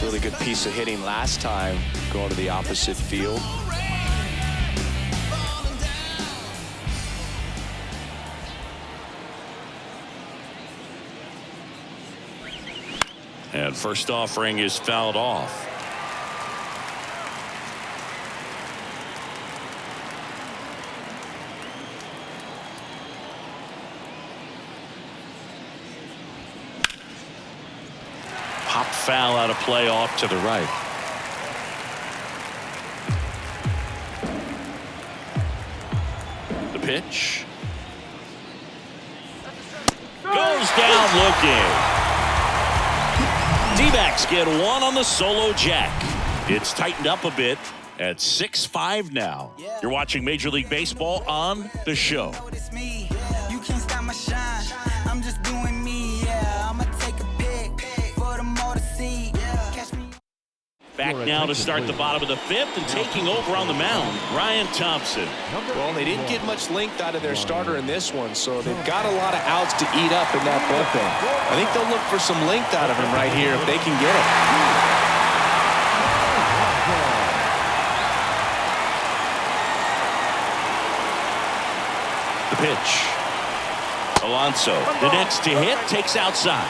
Really good piece of hitting last time, going to the opposite field. And first offering is fouled off. Pop foul out of play off to the right. The pitch. Goes down looking. D-backs get one on the solo jack. It's tightened up a bit at 6-5 now. You're watching Major League Baseball on the show. You can't stop my shine. I'm just doing me, yeah. I'ma take a pic for them all to see. Catch me. Back now to start the bottom of the 5th and taking over on the mound, Ryan Thompson. Well, they didn't get much length out of their starter in this one, so they've got a lot of outs to eat up in that bullpen. I think they'll look for some length out of him right here if they can get it. The pitch. Alonso, the next to hit, takes outside.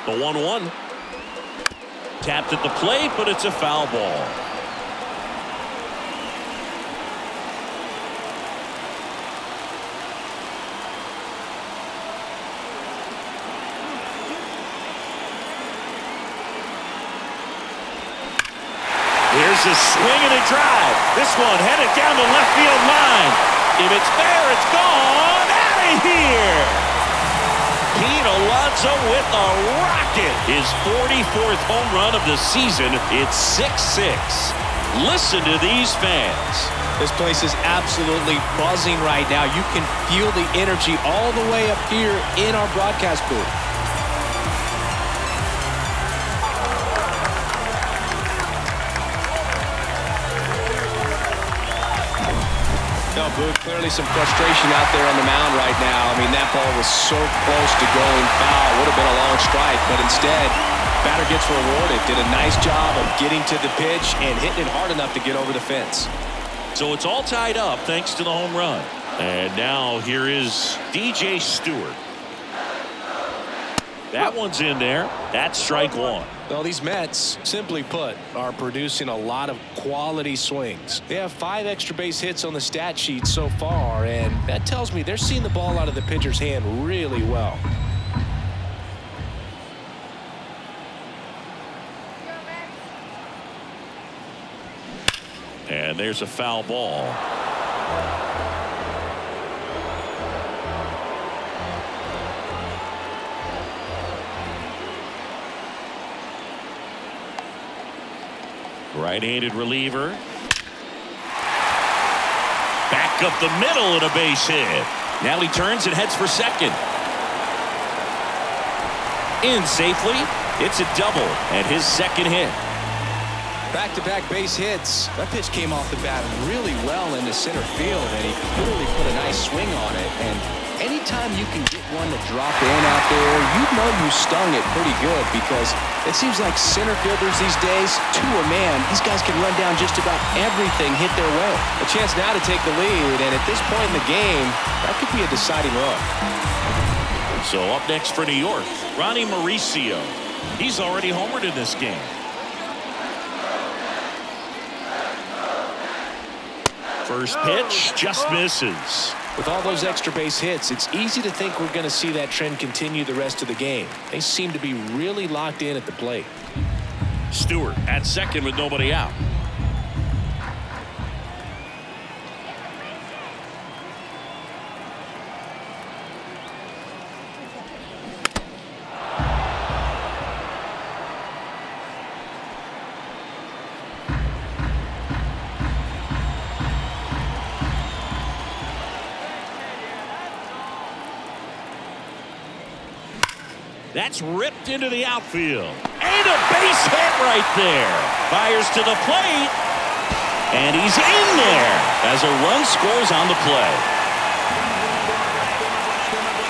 The 1-1. Tapped at the plate, but it's a foul ball. Here's a swing and a drive. This one headed down the left field line. If it's there, it's gone. Out of here. Pete Alonso with a rocket. His 44th home run of the season. It's 6-6. Listen to these fans. This place is absolutely buzzing right now. You can feel the energy all the way up here in our broadcast booth. No, Booth, clearly some frustration out there on the mound right now. I mean, that ball was so close to going foul. Would have been a long strike, but instead, batter gets rewarded. Did a nice job of getting to the pitch and hitting it hard enough to get over the fence. So it's all tied up thanks to the home run. And now here is DJ Stewart. That one's in there. That's strike one. Well, these Mets, simply put, are producing a lot of quality swings. They have 5 extra base hits on the stat sheet so far, and that tells me they're seeing the ball out of the pitcher's hand really well. And there's a foul ball. Right-handed reliever. Back up the middle and a base hit. Now he turns and heads for second. In safely. It's a double and his second hit. Back-to-back base hits. That pitch came off the bat really well into center field, and he clearly put a nice swing on it. And anytime you can get one to drop in out there, you know you stung it pretty good, because it seems like center fielders these days, to a man, these guys can run down just about everything hit their way. A chance now to take the lead, and at this point in the game, that could be a deciding run. So up next for New York, Ronnie Mauricio. He's already homered in this game. First pitch just misses. With all those extra base hits, it's easy to think we're going to see that trend continue the rest of the game. They seem to be really locked in at the plate. Stewart at second with nobody out. That's ripped into the outfield. And a base hit right there. Fires to the plate. And he's in there as a run scores on the play.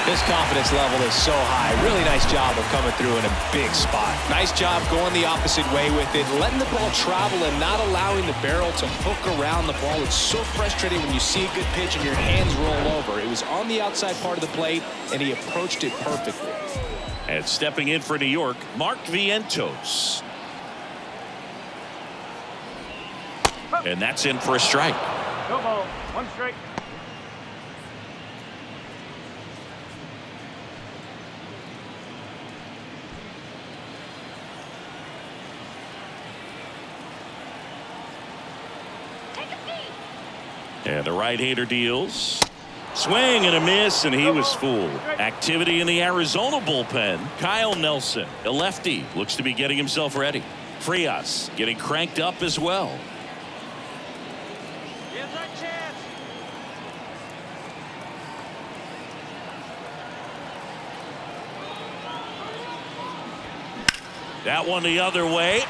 His confidence level is so high. Really nice job of coming through in a big spot. Nice job going the opposite way with it, letting the ball travel and not allowing the barrel to hook around the ball. It's so frustrating when you see a good pitch and your hands roll over. It was on the outside part of the plate, and he approached it perfectly. And stepping in for New York, Mark Vientos. And that's in for a strike. No ball. 1 strike. And the right-hander deals. Swing and a miss, and he was fooled. Activity in the Arizona bullpen. Kyle Nelson, a lefty, looks to be getting himself ready. Frias getting cranked up as well. That one the other way.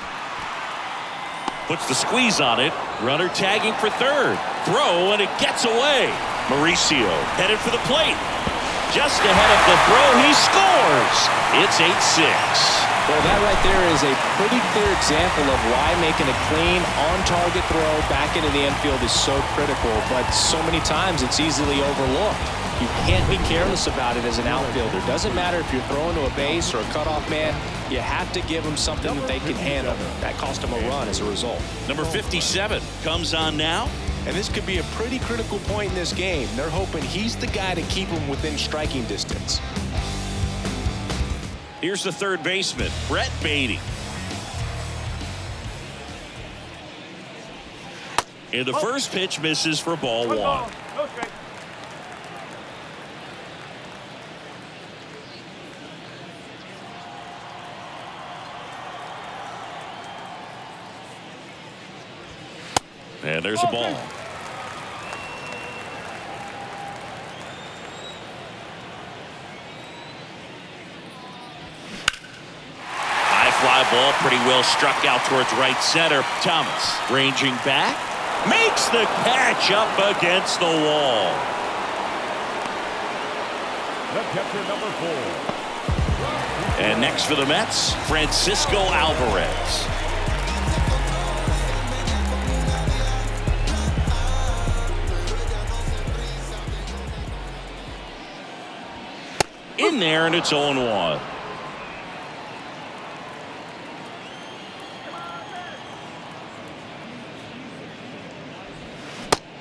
Puts the squeeze on it. Runner tagging for third. Throw, and it gets away. Mauricio headed for the plate. Just ahead of the throw, he scores. It's 8-6. Well, that right there is a pretty clear example of why making a clean, on-target throw back into the infield is so critical, but so many times it's easily overlooked. You can't be careless about it as an outfielder. Doesn't matter if you're throwing to a base or a cutoff man, you have to give them something that they can handle. That cost them a run as a result. Number 57 comes on now. And this could be a pretty critical point in this game. They're hoping he's the guy to keep them within striking distance. Here's the third baseman, Brett Beatty. And the first pitch misses for ball 1. No strike. And there's a ball. High fly ball, pretty well struck out towards right center. Thomas ranging back, makes the catch up against the wall. The catcher, number 4. And next for the Mets, Francisco Alvarez. In there, and it's 0-1.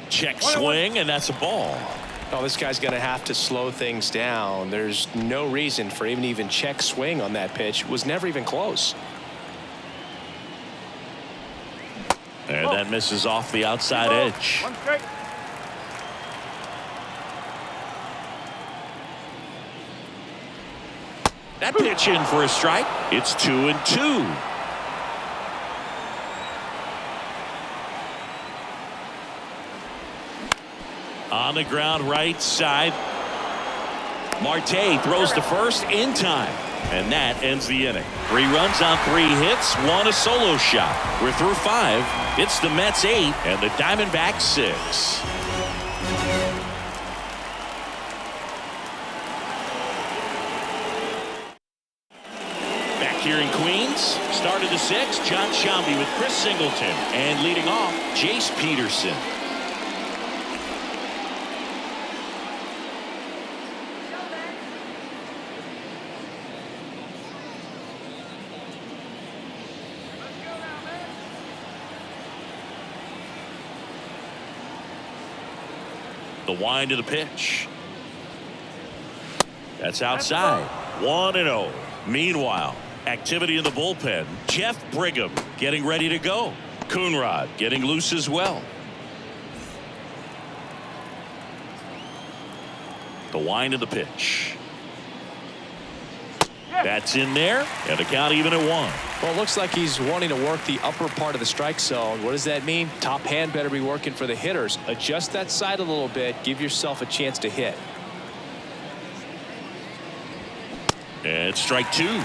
Check swing, and that's a ball. Oh, this guy's going to have to slow things down. There's no reason for even check swing on that pitch. It was never even close. And that misses off the outside edge. 1 strike. That pitch in for a strike. It's 2-2. On the ground right side. Marte throws to first in time. And that ends the inning. 3 runs on 3 hits, 1 a solo shot. We're through 5. It's the Mets 8 and the Diamondbacks 6. Here in Queens, started the 6th, John Shambi with Chris Singleton, and leading off, Jace Peterson. The wind of the pitch. That's outside. 1-0. Meanwhile, activity in the bullpen. Jeff Brigham getting ready to go. Coonrod getting loose as well. The wind of the pitch. That's in there, and the count even at 1. Well, it looks like he's wanting to work the upper part of the strike zone. What does that mean? Top hand better be working for the hitters. Adjust that side a little bit. Give yourself a chance to hit. And strike 2. 1-2.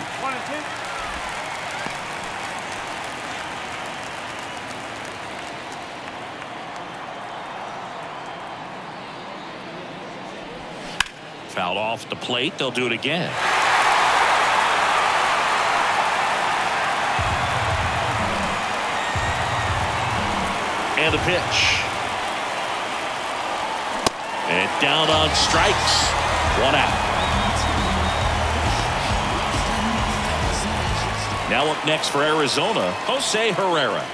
Fouled off the plate. They'll do it again. And the pitch. And down on strikes. 1 out. Now up next for Arizona, Jose Herrera.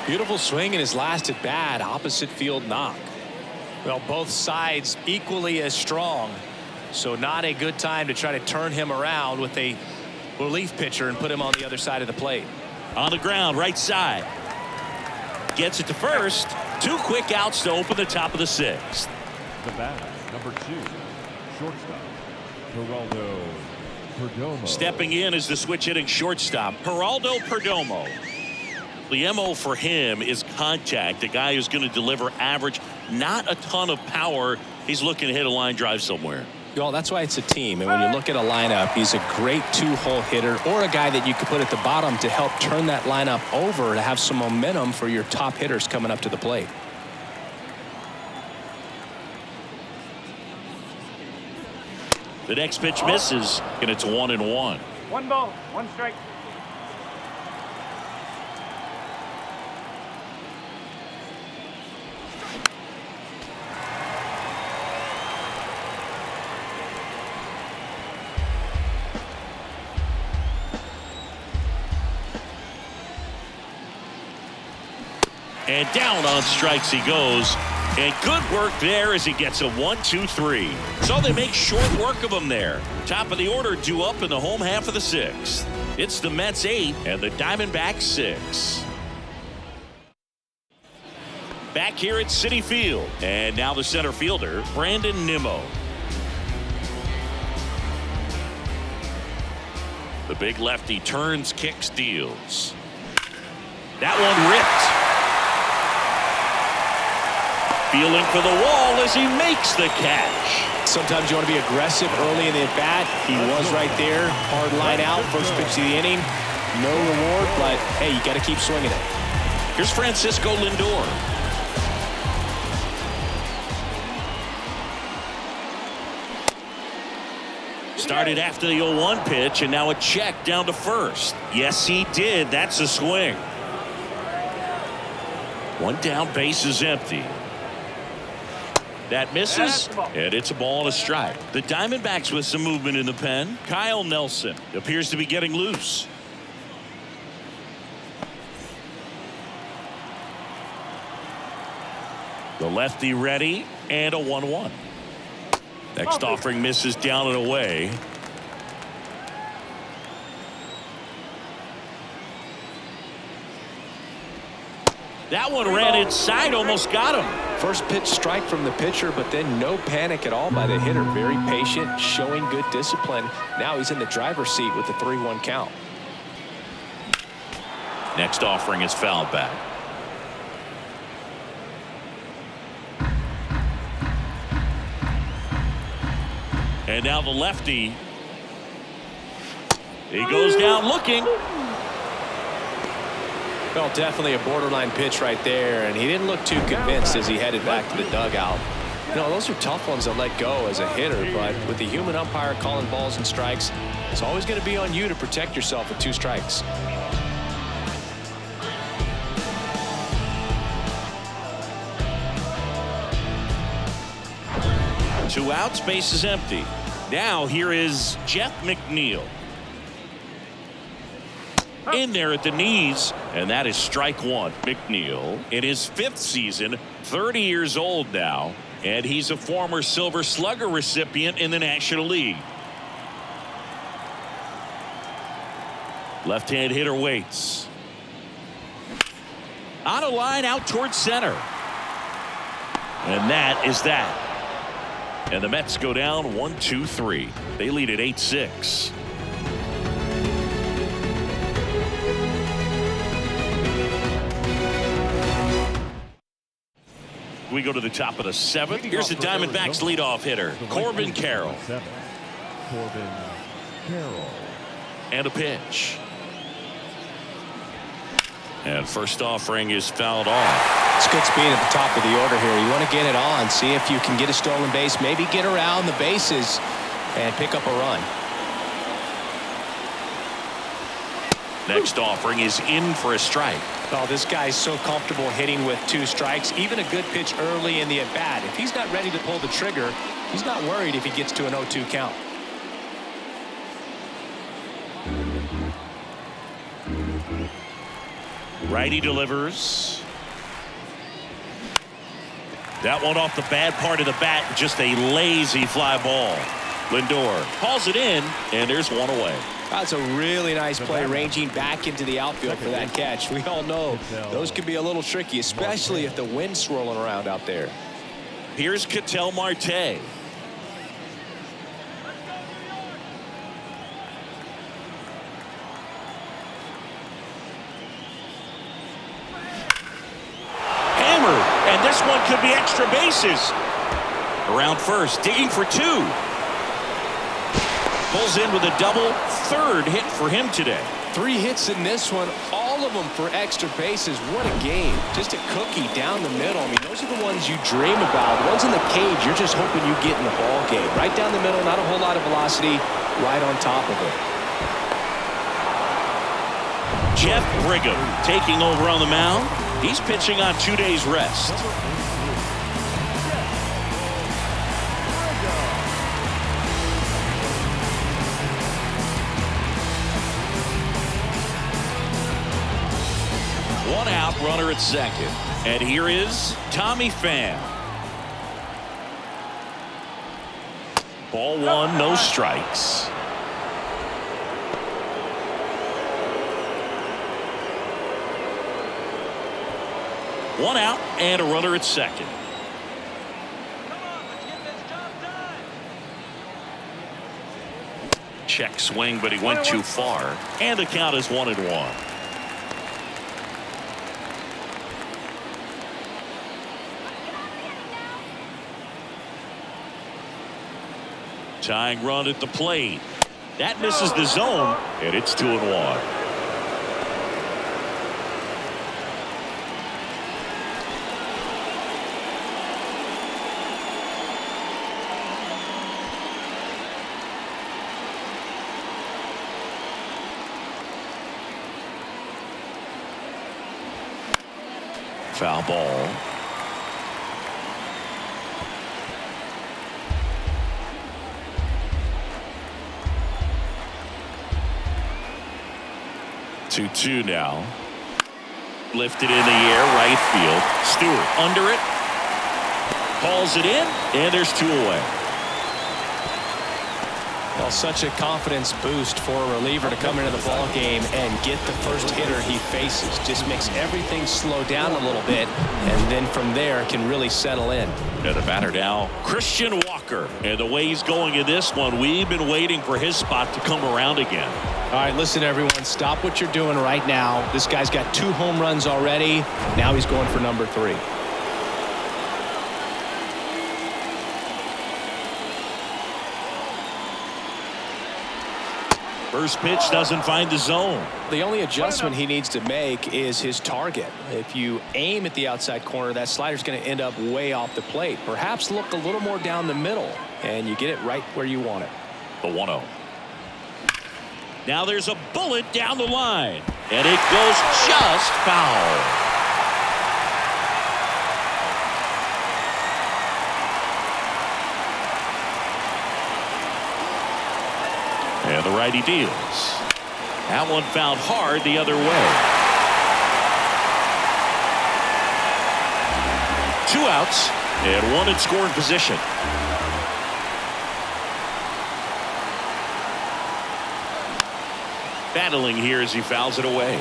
Beautiful swing in his last at bat. Opposite field knock. Well, both sides equally as strong. So not a good time to try to turn him around with a relief pitcher and put him on the other side of the plate. On the ground, right side. Gets it to first. 2 quick outs to open the top of the 6th. The batter, number 2, shortstop, Geraldo Perdomo. Stepping in is the switch hitting shortstop, Geraldo Perdomo. The MO for him is contact. A guy who's going to deliver average, not a ton of power. He's looking to hit a line drive somewhere. Well, that's why it's a team. And when you look at a lineup, he's a great 2-hole hitter or a guy that you could put at the bottom to help turn that lineup over to have some momentum for your top hitters coming up to the plate. The next pitch misses, and it's 1-1. 1 ball, 1 strike. And down on strikes he goes. And good work there as he gets a 1-2-3. So they make short work of him there. Top of the order due up in the home half of the 6th. It's the Mets 8 and the Diamondbacks 6. Back here at Citi Field. And now the center fielder, Brandon Nimmo. The big lefty turns, kicks, deals. That one ripped. Feeling for the wall as he makes the catch. Sometimes you want to be aggressive early in the at-bat. He was right there. Hard line out. First pitch of the inning. No reward, but, hey, you got to keep swinging it. Here's Francisco Lindor. Started after the 0-1 pitch, and now a check down to first. Yes, he did. That's a swing. 1 down, base is empty. That misses, and it's a ball and a strike. The Diamondbacks with some movement in the pen. Kyle Nelson appears to be getting loose. The lefty ready, and a 1-1. Next offering misses down and away. That one ran inside, almost got him. First pitch strike from the pitcher, but then no panic at all by the hitter. Very patient, showing good discipline. Now he's in the driver's seat with the 3-1 count. Next offering is fouled back. And now the lefty. He goes down looking. Well, definitely a borderline pitch right there, and he didn't look too convinced as he headed back to the dugout. You know, those are tough ones to let go as a hitter, but with the human umpire calling balls and strikes, it's always going to be on you to protect yourself with 2 strikes. Two outs, base is empty. Now here is Jeff McNeil. In there at the knees, and that is strike 1. McNeil in his 5th season, 30 years old now. And he's a former Silver Slugger recipient in the National League. Left-hand hitter waits. On a line out towards center. And that is that. And the Mets go down 1-2-3. They lead at 8-6. We go to the top of the 7th. Here's the Diamondbacks leadoff hitter, Corbin Carroll. Corbin Carroll. And a pitch. And first offering is fouled off. It's good speed at the top of the order here. You want to get it on, see if you can get a stolen base, maybe get around the bases and pick up a run. Next offering is in for a strike. Oh, this guy's so comfortable hitting with 2 strikes. Even a good pitch early in the at-bat. If he's not ready to pull the trigger, he's not worried if he gets to an 0-2 count. Righty delivers. That one off the bad part of the bat. Just a lazy fly ball. Lindor hauls it in, and there's one away. That's a really nice play, ranging back into the outfield for that catch. We all know those can be a little tricky, especially if the wind's swirling around out there. Here's Ketel Marte. Hammered, and this one could be extra bases. Around first, digging for 2. Pulls in with a double. 3rd hit for him today. 3 hits in this one, all of them for extra bases. What a game. Just a cookie down the middle. I mean, those are the ones you dream about. The ones in the cage, you're just hoping you get in the ball game. Right down the middle, not a whole lot of velocity, right on top of it. Jeff Brigham taking over on the mound. He's pitching on 2 days rest. One out, runner at second. And here is Tommy Pham. Ball 1, no strikes. One out and a runner at second. Check swing, but he went too far. And the count is 1-1. Tying run at the plate. That misses the zone, and it's 2-1. Foul ball. Two now. Lifted in the air, right field. Stewart under it. Hauls it in, and there's 2 away. Well, such a confidence boost for a reliever to come into the ball game and get the first hitter he faces. Just makes everything slow down a little bit, and then from there can really settle in. And the batter now, Christian Walker. And the way he's going in this one, we've been waiting for his spot to come around again. All right, listen, everyone, stop what you're doing right now. This guy's got 2 home runs already. Now he's going for number 3. First pitch doesn't find the zone. The only adjustment he needs to make is his target. If you aim at the outside corner, that slider's going to end up way off the plate. Perhaps look a little more down the middle, and you get it right where you want it. The 1-0. Now there's a bullet down the line, and it goes just foul. And the righty deals. That one fouled hard the other way. 2 outs. And one in scoring position. Battling here as he fouls it away.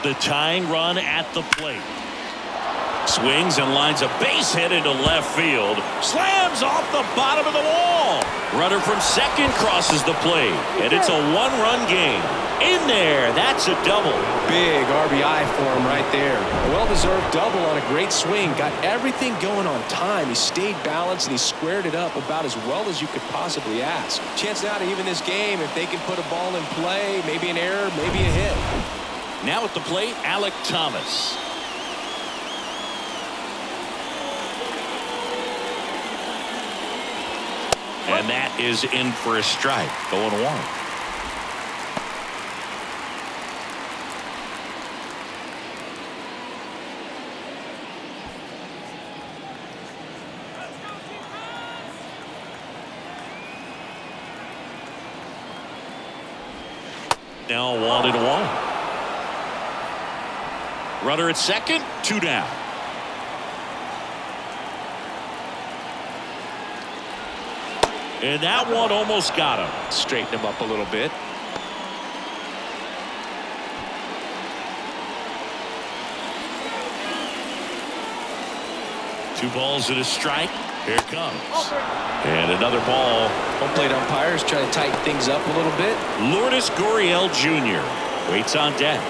The tying run at the plate. Swings and lines a base hit into left field. Slams off the bottom of the wall. Runner from second crosses the plate. And it's a one-run game. In there, that's a double. Big RBI for him right there. A well-deserved double on a great swing. Got everything going on time. He stayed balanced and he squared it up about as well as you could possibly ask. Chance now to even this game if they can put a ball in play. Maybe an error, maybe a hit. Now at the plate, Alek Thomas. And that is in for a strike. 0-1. Now 1-1. Runner at second, 2 down. And that one almost got him. Straighten him up a little bit. Two balls and a strike. Here it comes. And another ball. Home plate umpires try to tighten things up a little bit. Lourdes Gurriel Jr. waits on deck.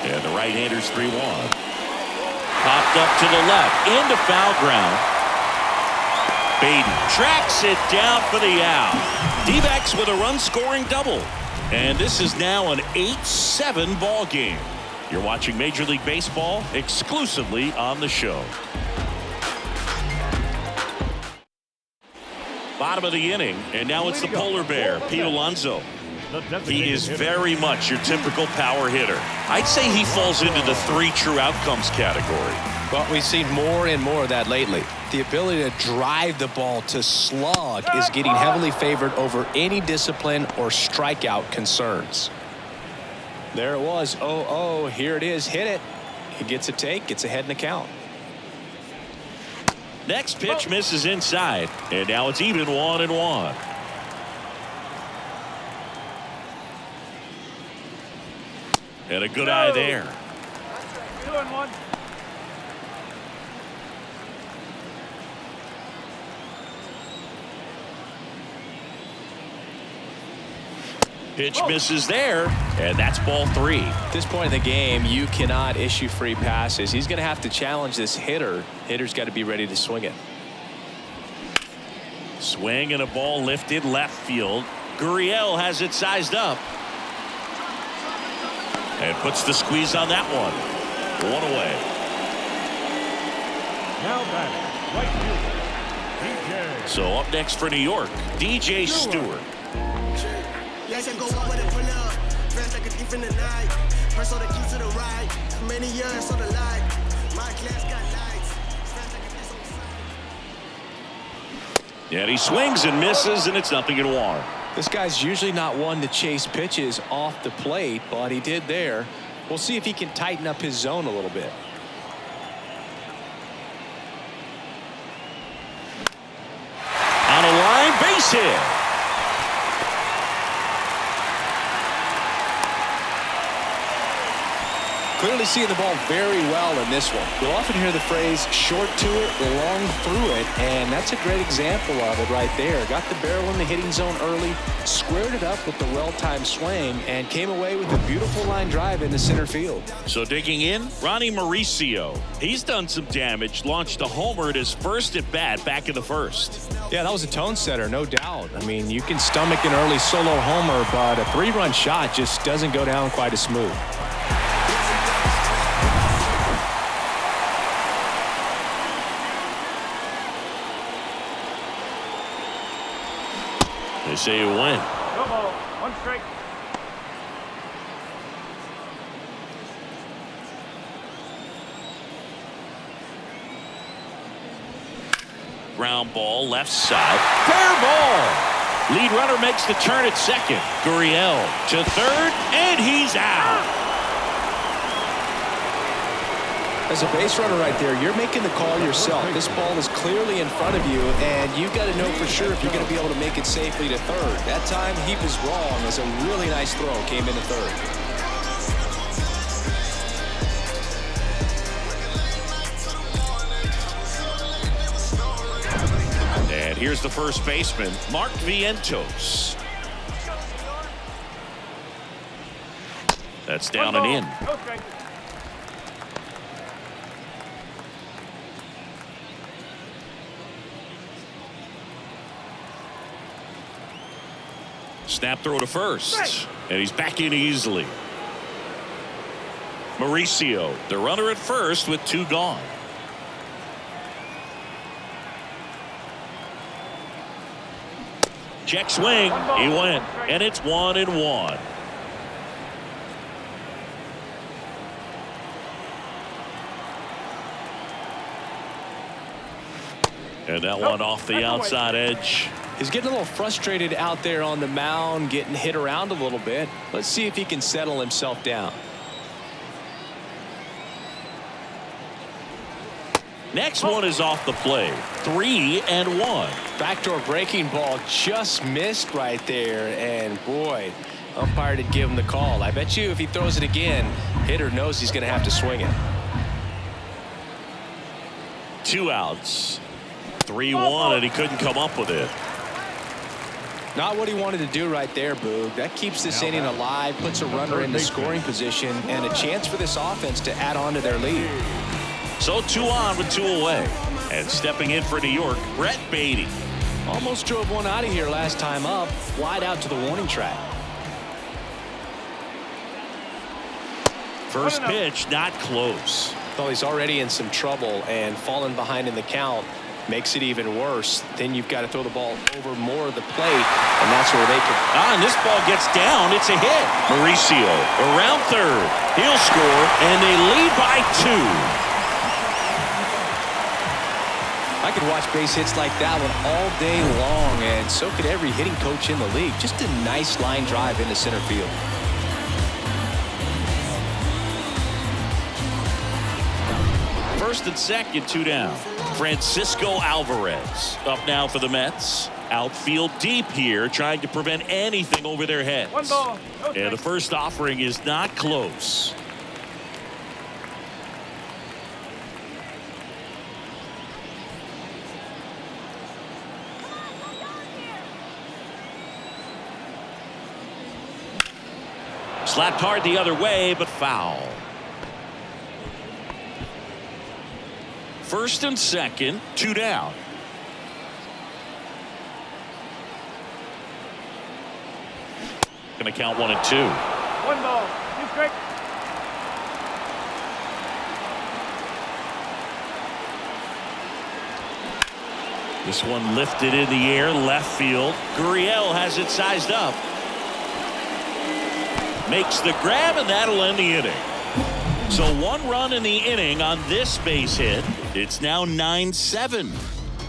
And the right-hander's 3-1. Popped up to the left into foul ground. Baden tracks it down for the out. D-backs with a run-scoring double. And this is now an 8-7 ball game. You're watching Major League Baseball exclusively on the show. Bottom of the inning, and now it's the polar bear, Pete Alonso. He is very much your typical power hitter. I'd say he falls into the 3 true outcomes category. Well, we've seen more and more of that lately. The ability to drive the ball to slug is getting heavily favored over any discipline or strikeout concerns. There it was. 0-0. Here it is. Hit it. He gets a take, gets ahead in the count. Next pitch misses inside, and now it's even 1-1. And a good eye there. 2-1. Pitch misses there, and that's ball 3. At this point in the game, you cannot issue free passes. He's going to have to challenge this hitter. Hitter's got to be ready to swing it. Swing and a ball lifted left field. Gurriel has it sized up. And puts the squeeze on that one. 1 away. Now batting, right fielder, DJ. So up next for New York, DJ Stewart. Yes, I go up with it, pull up. Fresh like a thief in the night. First on the keys to the ride. Many years on the light. My class got lights. Fresh like a thief on the side. And he swings and misses, and it's 0-1. This guy's usually not one to chase pitches off the plate, but he did there. We'll see if he can tighten up his zone a little bit. On a line, base hit. Clearly seeing the ball very well in this one. You'll often hear the phrase short to it, long through it, and that's a great example of it right there. Got the barrel in the hitting zone early, squared it up with the well-timed swing, and came away with a beautiful line drive into center field. So digging in, Ronnie Mauricio. He's done some damage, launched a homer at his first at bat back in the first. Yeah, that was a tone setter, no doubt. I mean, you can stomach an early solo homer, but a 3-run shot just doesn't go down quite as smooth. They say you win. Go ball. 1 strike. Ground ball left side. Fair ball. Lead runner makes the turn at second. Gurriel to third, and he's out. As a base runner right there, you're making the call yourself. This ball is clearly in front of you, and you've got to know for sure if you're going to be able to make it safely to third. That time he was wrong as a really nice throw came into third. And here's the first baseman, Mark Vientos. That's down and in. No strike. Snap throw to first. And he's back in easily. Mauricio, the runner at first with two gone. Check swing. He went. And it's 1-1. And that one off the outside edge. He's getting a little frustrated out there on the mound, getting hit around a little bit. Let's see if he can settle himself down. Next one is off the plate. 3-1. Backdoor breaking ball just missed right there, and boy, umpire did give him the call. I bet you if he throws it again, hitter knows he's going to have to swing it. 2 outs. 3-1, and he couldn't come up with it. Not what he wanted to do right there, Boog. That keeps this inning alive, puts a runner in the scoring position, and a chance for this offense to add on to their lead. So 2 on with 2 away. And stepping in for New York, Brett Beatty. Almost drove one out of here last time up, wide out to the warning track. First pitch, not close. Well, he's already in some trouble, and falling behind in the count makes it even worse. Then you've got to throw the ball over more of the plate, and that's where they can. And this ball gets down. It's a hit. Mauricio around third. He'll score, and they lead by 2. I could watch base hits like that one all day long, and so could every hitting coach in the league. Just a nice line drive into center field. First and second, 2 down. Francisco Alvarez up now for the Mets. Outfield deep here, trying to prevent anything over their heads. 1 ball. No And the first offering is not close. Slapped hard the other way, but foul. First and second, 2 down. Going to count 1 and 2. 1 ball. 2 strike. This one lifted in the air, left field. Gurriel has it sized up. Makes the grab, and that'll end the inning. So 1 run in the inning on this base hit. It's now 9-7.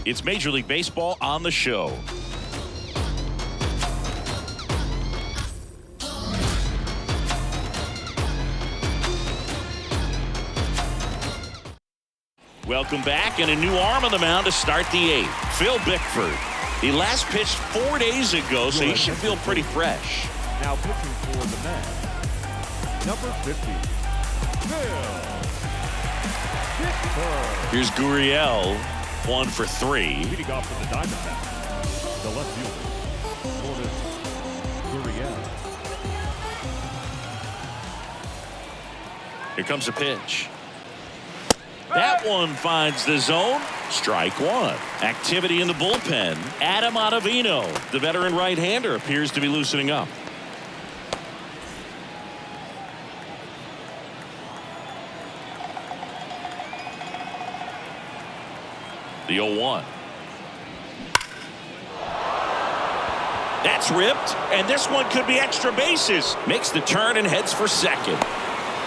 It's Major League Baseball on the show. Welcome back, and a new arm on the mound to start the 8th. Phil Bickford. He last pitched 4 days ago, so he should feel pretty fresh. Now pitching for the Mets, number 50, Phil Bickford. Here's Gurriel, 1 for 3. Leading off for the Diamondbacks, the left fielder, Gurriel. Here comes a pitch. That one finds the zone. Strike 1. Activity in the bullpen. Adam Ottavino, the veteran right-hander, appears to be loosening up. The 0-1. That's ripped, and this one could be extra bases. Makes the turn and heads for second.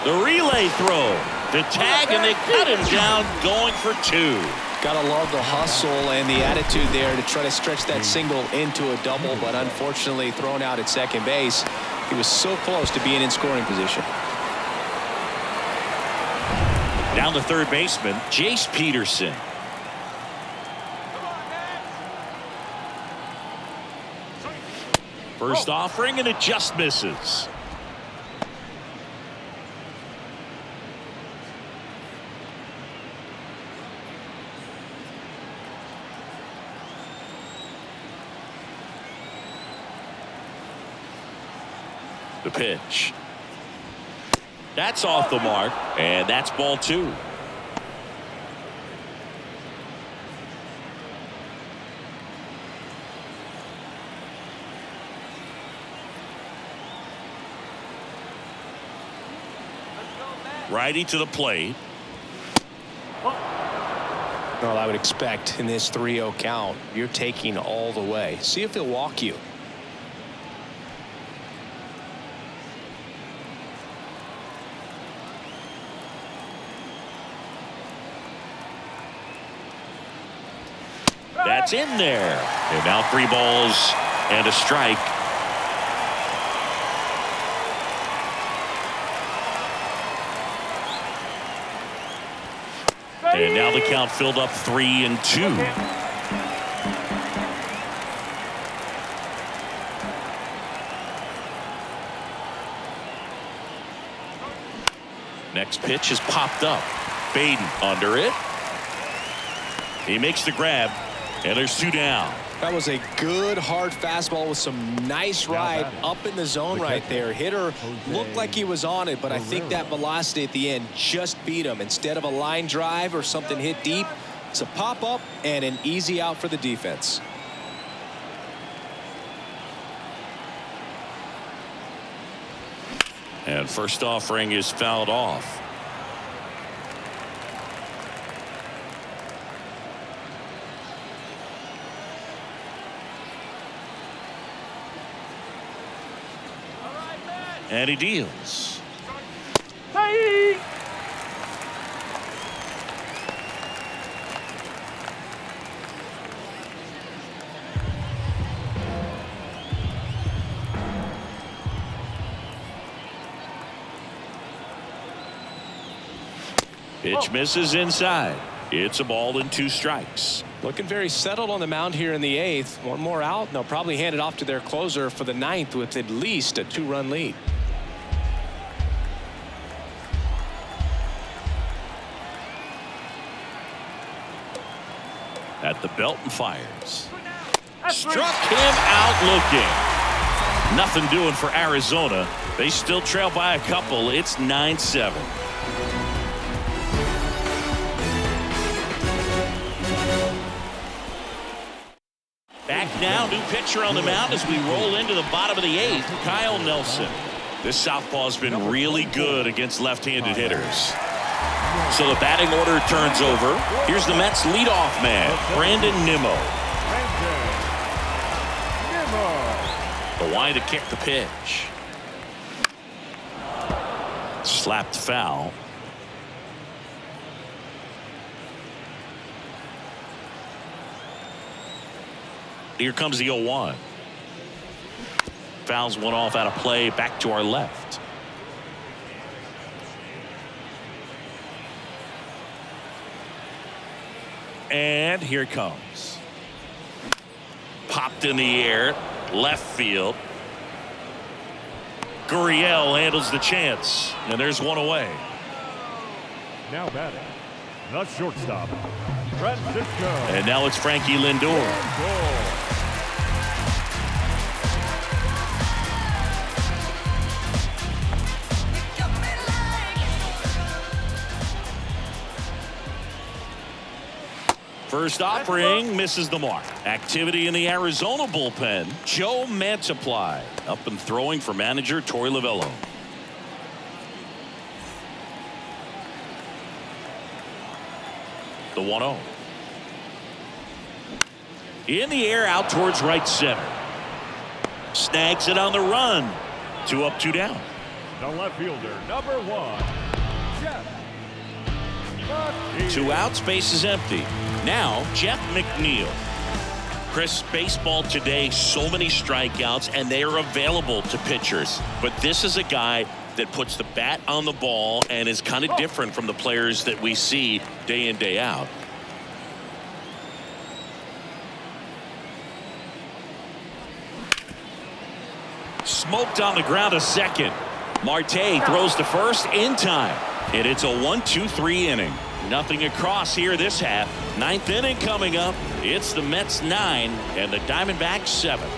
The relay throw. The tag, and they cut him down, going for 2. Gotta love the hustle and the attitude there to try to stretch that single into a double, but unfortunately thrown out at second base. He was so close to being in scoring position. Down the third baseman, Jace Peterson. First offering, and it just misses. The pitch. That's off the mark, and that's ball 2. Righty to the plate. Well, I would expect in this 3-0 count, you're taking all the way. See if he'll walk you. That's in there. And now 3 balls and a strike. And now the count filled up 3-2. Next pitch is popped up. Baden under it. He makes the grab, and there's 2 down. That was a good hard fastball with some nice ride up in the zone right there. Hitter looked like he was on it, but I think that velocity at the end just beat him. Instead of a line drive or something hit deep, it's a pop up and an easy out for the defense. And first offering is fouled off. And he deals. Hey! Pitch misses inside. It's a ball and 2 strikes. Looking very settled on the mound here in the 8th. One more out, and they'll probably hand it off to their closer for the 9th with at least a 2-run lead. At the belt and fires. Struck him out looking. Nothing doing for Arizona. They still trail by a couple. It's 9-7. Back now, new pitcher on the mound as we roll into the bottom of the 8th, Kyle Nelson. This southpaw has been really good against left-handed hitters. So the batting order turns over. Here's the Mets leadoff man, Brandon Nimmo. The line to kick the pitch. Slapped foul. Here comes the 0-1. Fouls one off out of play, back to our left. And here it comes. Popped in the air, left field. Gurriel handles the chance, and there's one away. Now batting, the shortstop, Francisco. And now it's Frankie Lindor. First offering misses the mark. Activity in the Arizona bullpen. Joe Mantiply up and throwing for manager Torey Lovullo. The 1-0. In the air out towards right center. Snags it on the run. 2 up, 2 down. The left fielder, number 1, Jeff 2 outs, base is empty. Now, Jeff McNeil. Chris, baseball today, so many strikeouts, and they are available to pitchers. But this is a guy that puts the bat on the ball and is kind of different from the players that we see day in, day out. Smoked on the ground, a second. Marte throws to first in time. And it's a 1-2-3 inning. Nothing across here this half. 9th inning coming up. It's the Mets 9 and the Diamondbacks 7.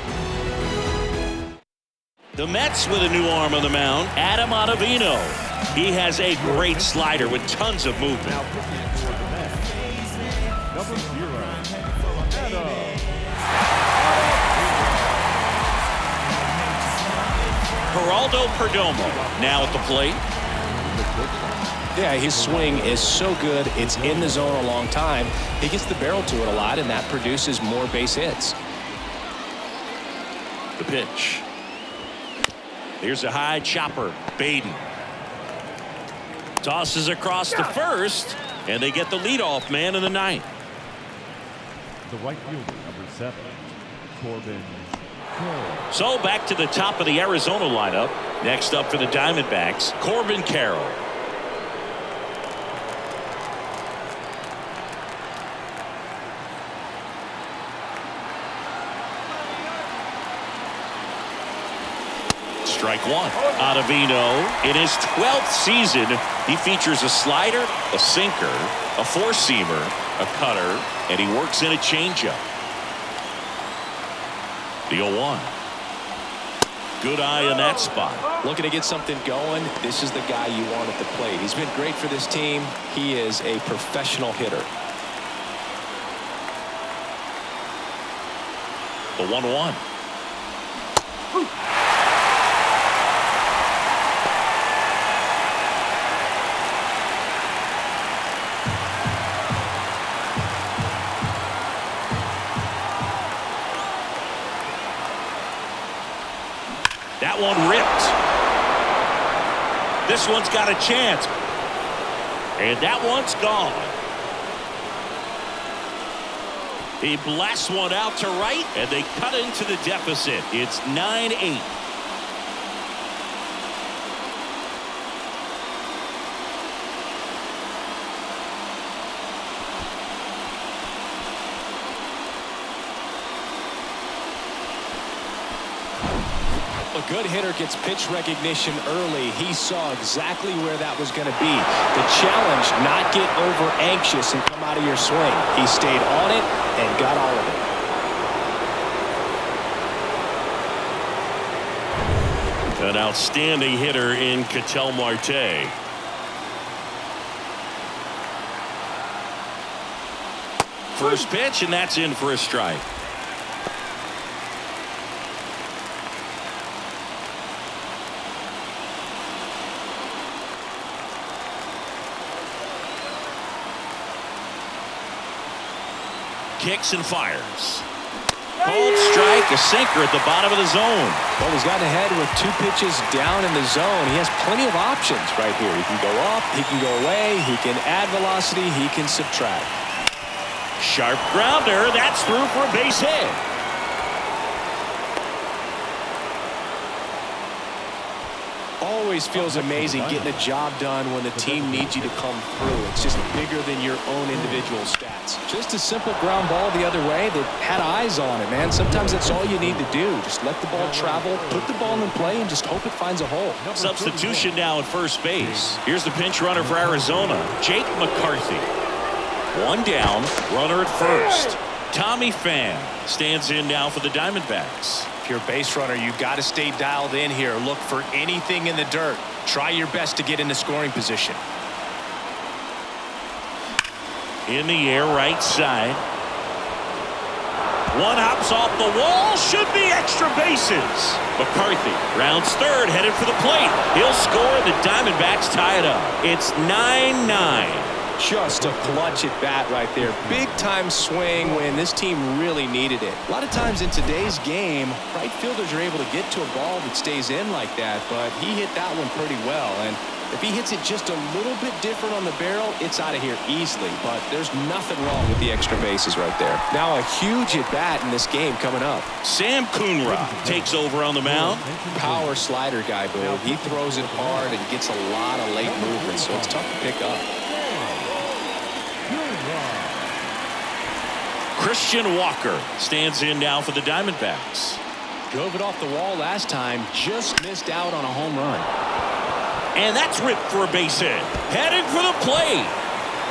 The Mets with a new arm on the mound, Adam Ottavino. He has a great slider with tons of movement. Now pitching for the Mets, number 0, Adam. Geraldo Perdomo now at the plate. Yeah, his swing is so good. It's in the zone a long time. He gets the barrel to it a lot, and that produces more base hits. The pitch. Here's a high chopper. Baden tosses across to first, and they get the leadoff man in the 9th. The right fielder, number 7, Corbin. So back to the top of the Arizona lineup. Next up for the Diamondbacks, Corbin Carroll. Strike one. Ottavino, in his 12th season, he features a slider, a sinker, a four-seamer, a cutter, and he works in a changeup. The 0-1. Good eye in that spot. Looking to get something going. This is the guy you want at the plate. He's been great for this team. He is a professional hitter. The 1-1. That one ripped. This one's got a chance. And that one's gone. He blasts one out to right, and they cut into the deficit. It's 9-8. A good hitter gets pitch recognition early. He saw exactly where that was going to be. The challenge, not get over anxious and come out of your swing. He stayed on it and got all of it. An outstanding hitter in Ketel Marte. First pitch, and that's in for a strike. Kicks and fires. Called strike, a sinker at the bottom of the zone. Well, he's gotten ahead with 2 pitches down in the zone. He has plenty of options right here. He can go up, he can go away, he can add velocity, he can subtract. Sharp grounder, that's through for a base hit. Always feels amazing getting a job done when the team needs you to come through. It's just bigger than your own individual stats. Just a simple ground ball the other way that had eyes on it, man. Sometimes that's all you need to do. Just let the ball travel, put the ball in play, and just hope it finds a hole. Substitution now at first base. Here's the pinch runner for Arizona, Jake McCarthy. One down, runner at first. Tommy Pham stands in now for the Diamondbacks. If you're a base runner, you've got to stay dialed in here. Look for anything in the dirt. Try your best to get into scoring position. In the air, right side. One hops off the wall, should be extra bases. McCarthy rounds third, headed for the plate. He'll score, and the Diamondbacks tie it up. It's 9-9. Just a clutch at bat right there. Big time swing when this team really needed it. A lot of times in today's game, right fielders are able to get to a ball that stays in like that, but he hit that one pretty well, and If he hits it just a little bit different on the barrel, it's out of here easily. But there's nothing wrong with the extra bases right there. Now a huge at-bat in this game coming up. Sam Coonrod takes over on the mound. Power slider guy, Boo. He throws it hard and gets a lot of late movement, so it's tough to pick up. Christian Walker stands in now for the Diamondbacks. Drove it off the wall last time, just missed out on a home run. And that's ripped for a base hit. Headed for the plate.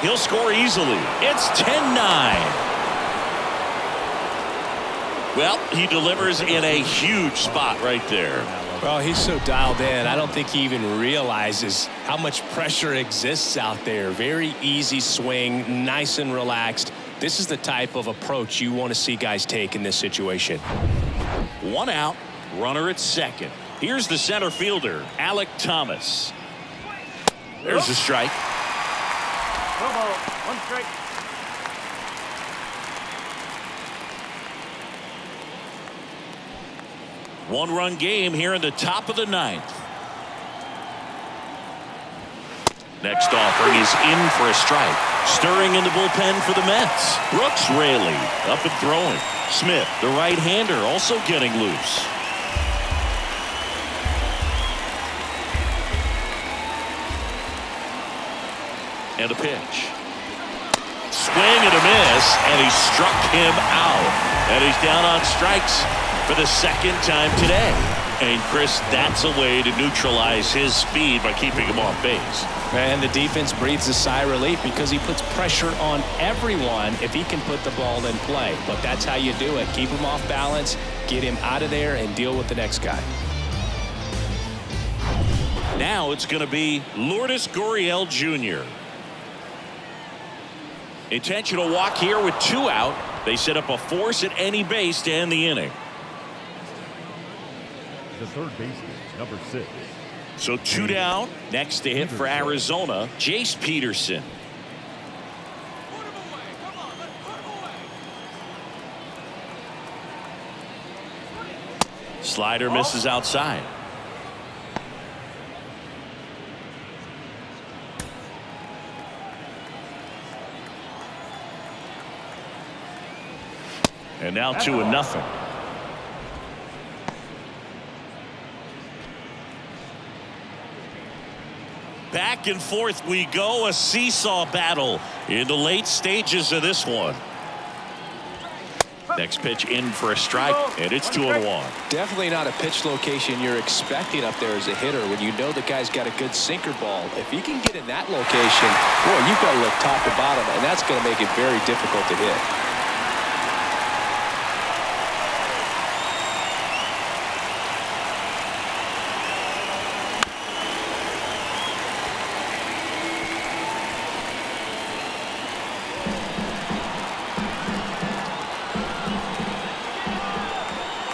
He'll score easily. It's 10-9. Well, he delivers in a huge spot right there. Well, he's so dialed in, I don't think he even realizes how much pressure exists out there. Very easy swing, nice and relaxed. This is the type of approach you want to see guys take in this situation. 1 out, runner at second. Here's the center fielder, Alec Thomas. There's a strike. 1 strike. One-run game here in the top of the 9th. Next offering is in for a strike. Stirring in the bullpen for the Mets. Brooks Raley up and throwing. Smith, the right-hander, also getting loose. And a pitch. Swing and a miss, and he struck him out. And he's down on strikes for the second time today. And Chris, that's a way to neutralize his speed by keeping him off base. And the defense breathes a sigh of relief because he puts pressure on everyone if he can put the ball in play. But that's how you do it. Keep him off balance, get him out of there, and deal with the next guy. Now it's going to be Lourdes Gurriel Jr. Intentional walk here with 2 out. They set up a force at any base to end the inning. The third baseman, number 6. So 2 down. Next to hit for Arizona, Jace Peterson. Slider misses outside. And now 2-0. Back and forth we go, a seesaw battle in the late stages of this one. Next pitch in for a strike, and it's 2-1. Definitely not a pitch location you're expecting up there as a hitter when you know the guy's got a good sinker ball. If he can get in that location, boy, you've got to look top to bottom, and that's going to make it very difficult to hit.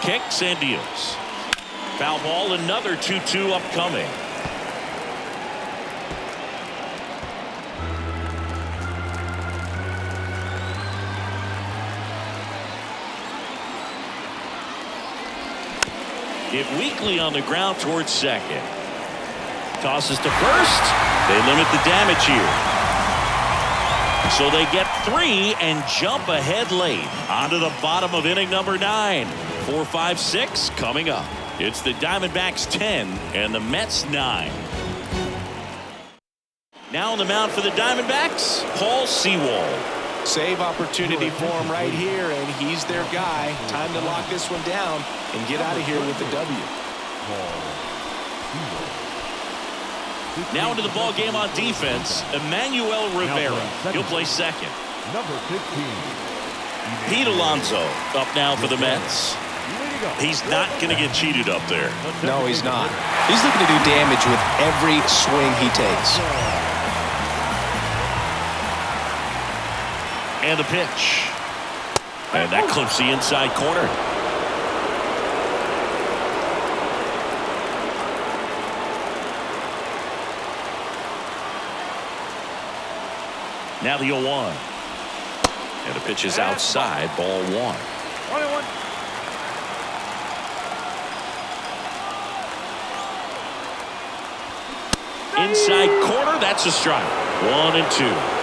Kicks and deals. Foul ball, another 2-2 upcoming. Hit weakly on the ground towards second. Tosses to first. They limit the damage here. So they get 3 and jump ahead late. On to the bottom of inning number 9. 4, 5, 6 coming up. It's the Diamondbacks 10 and the Mets 9. Now on the mound for the Diamondbacks, Paul Sewald. Save opportunity for him right here, and he's their guy. Time to lock this one down and get out of here with the W. Now into the ball game on defense, Emmanuel Rivera. He'll play second. Number 15. Pete Alonso up now for the Mets. He's not going to get cheated up there. No, he's not. He's looking to do damage with every swing he takes. And the pitch. And that clips the inside corner. Now the 0-1. And the pitch is outside, ball 1. 21. Inside corner, that's a strike. 1-2.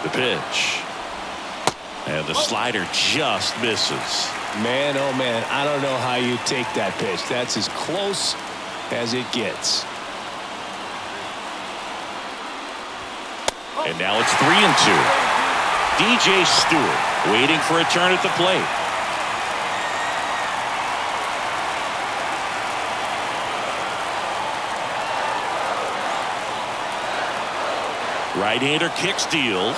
The pitch. And the slider just misses. Man, oh man, I don't know how you take that pitch. That's as close as it gets. And now it's 3-2. DJ Stewart waiting for a turn at the plate. Right-hander kicks, deals.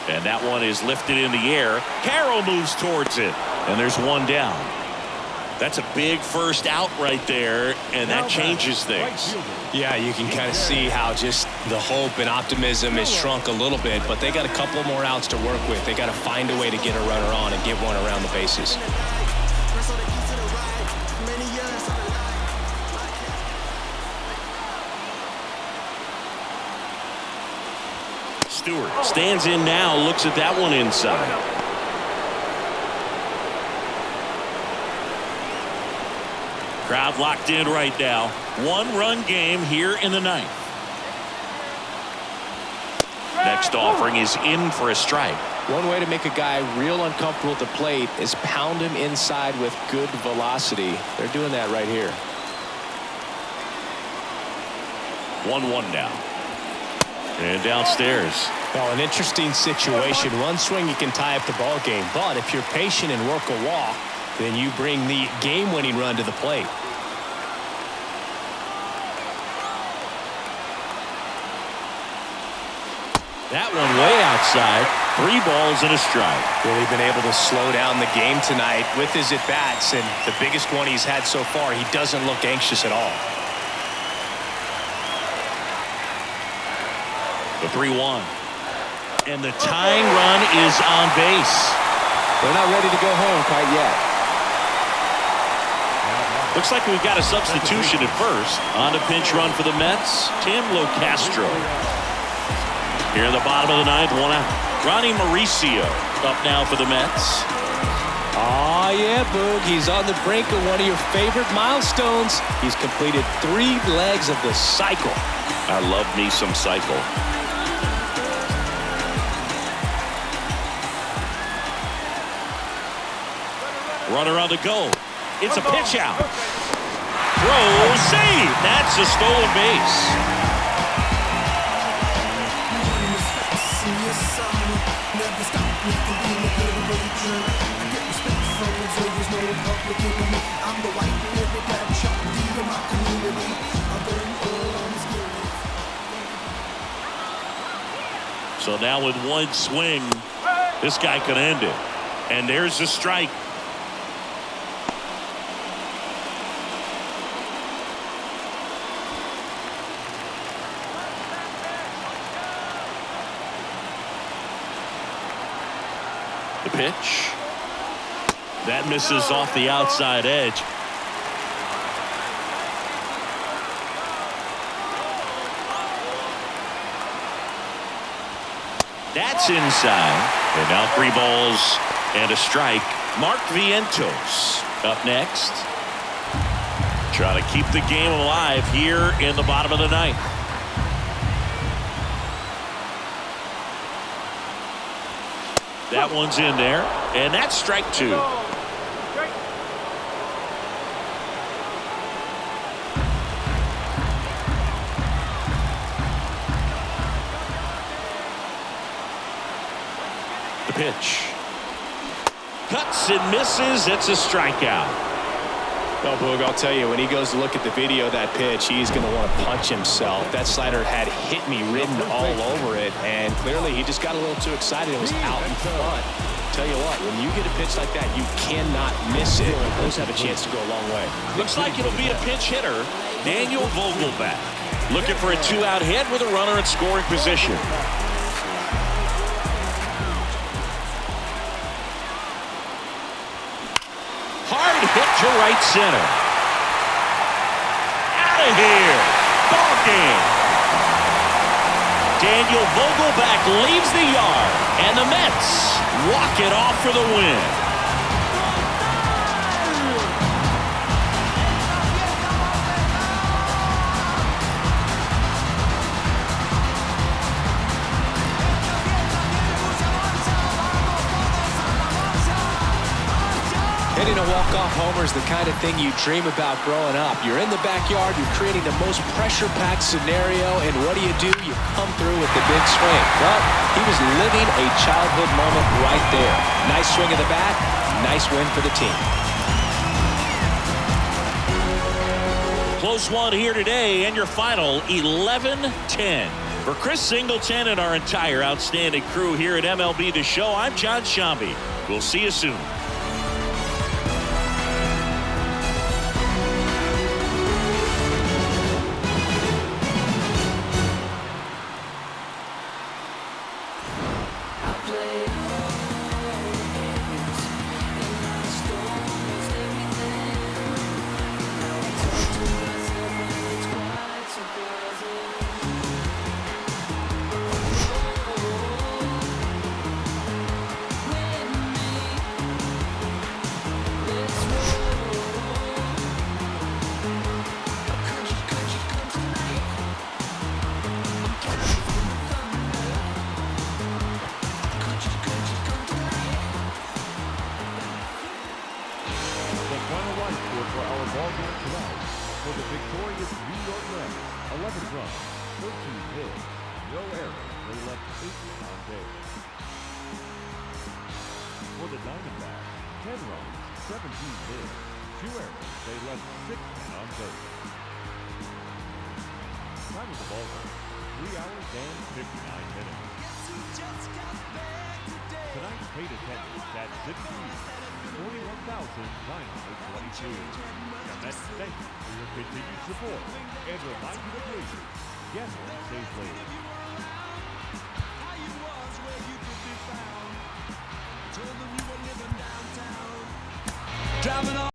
And that one is lifted in the air. Carroll moves towards it. And there's one down. That's a big first out right there, and that changes things. Yeah, you can kind of see how just the hope and optimism is shrunk a little bit, but they got a couple more outs to work with. They got to find a way to get a runner on and get one around the bases. Stewart stands in now, looks at that one inside. Crowd locked in right now. One-run game here in the ninth. Next offering is in for a strike. One way to make a guy real uncomfortable at the plate is pound him inside with good velocity. They're doing that right here. 1-1 now. And downstairs. Well, an interesting situation. One swing you can tie up the ball game, but if you're patient and work a walk, then you bring the game-winning run to the plate. That one way outside. 3 balls and a strike. Really been able to slow down the game tonight with his at-bats, and the biggest one he's had so far, he doesn't look anxious at all. The 3-1. And the tying run is on base. They're not ready to go home quite yet. Looks like we've got a substitution at first. On a pinch run for the Mets, Tim Locastro. Here in the bottom of the ninth, 1 out. Ronnie Mauricio up now for the Mets. Oh yeah, Boog. He's on the brink of one of your favorite milestones. He's completed 3 legs of the cycle. I love me some cycle. Runner on the go. It's a pitch out. Throw, save. That's a stolen base. So now with one swing, this guy could end it. And there's the strike. The pitch. That misses off the outside edge. That's inside. And now 3 balls and a strike. Mark Vientos up next. Trying to keep the game alive here in the bottom of the ninth. That one's in there, and that's strike 2. The pitch. Cuts and misses. It's a strikeout. Well, Boog, I'll tell you, when he goes to look at the video of that pitch, he's going to want to punch himself. That slider had hit me written all over it, and clearly he just got a little too excited and was out in front. Tell you what, when you get a pitch like that, you cannot miss it. Those have a chance to go a long way. Looks like it'll be a pinch hitter, Daniel Vogelback. Looking for a 2-out hit with a runner in scoring position. Hard hit to right center. Out of here. Ball game. Daniel Vogelback leaves the yard, and the Mets walk it off for the win. walk-off homer is the kind of thing you dream about growing up. You're in the backyard, you're creating the most pressure-packed scenario, and what do? You come through with the big swing. Well, he was living a childhood moment right there. Nice swing of the bat, nice win for the team. Close one here today, and your final 11-10. For Chris Singleton and our entire outstanding crew here at MLB The Show, I'm John Shambi. We'll see you soon. For our ball game tonight, for the victorious New York Mets, 11 runs, 13 hits, no errors, they left 8 on base. For the Diamondbacks, 10 runs, 17 hits, 2 errors, they left 6 on base. Time of the ball game, 3 hours and 59 minutes. Tonight's paid attendance at Citi, 41,922. The Mets thank you for your continued support and remind you to please gambling stays late. Driving on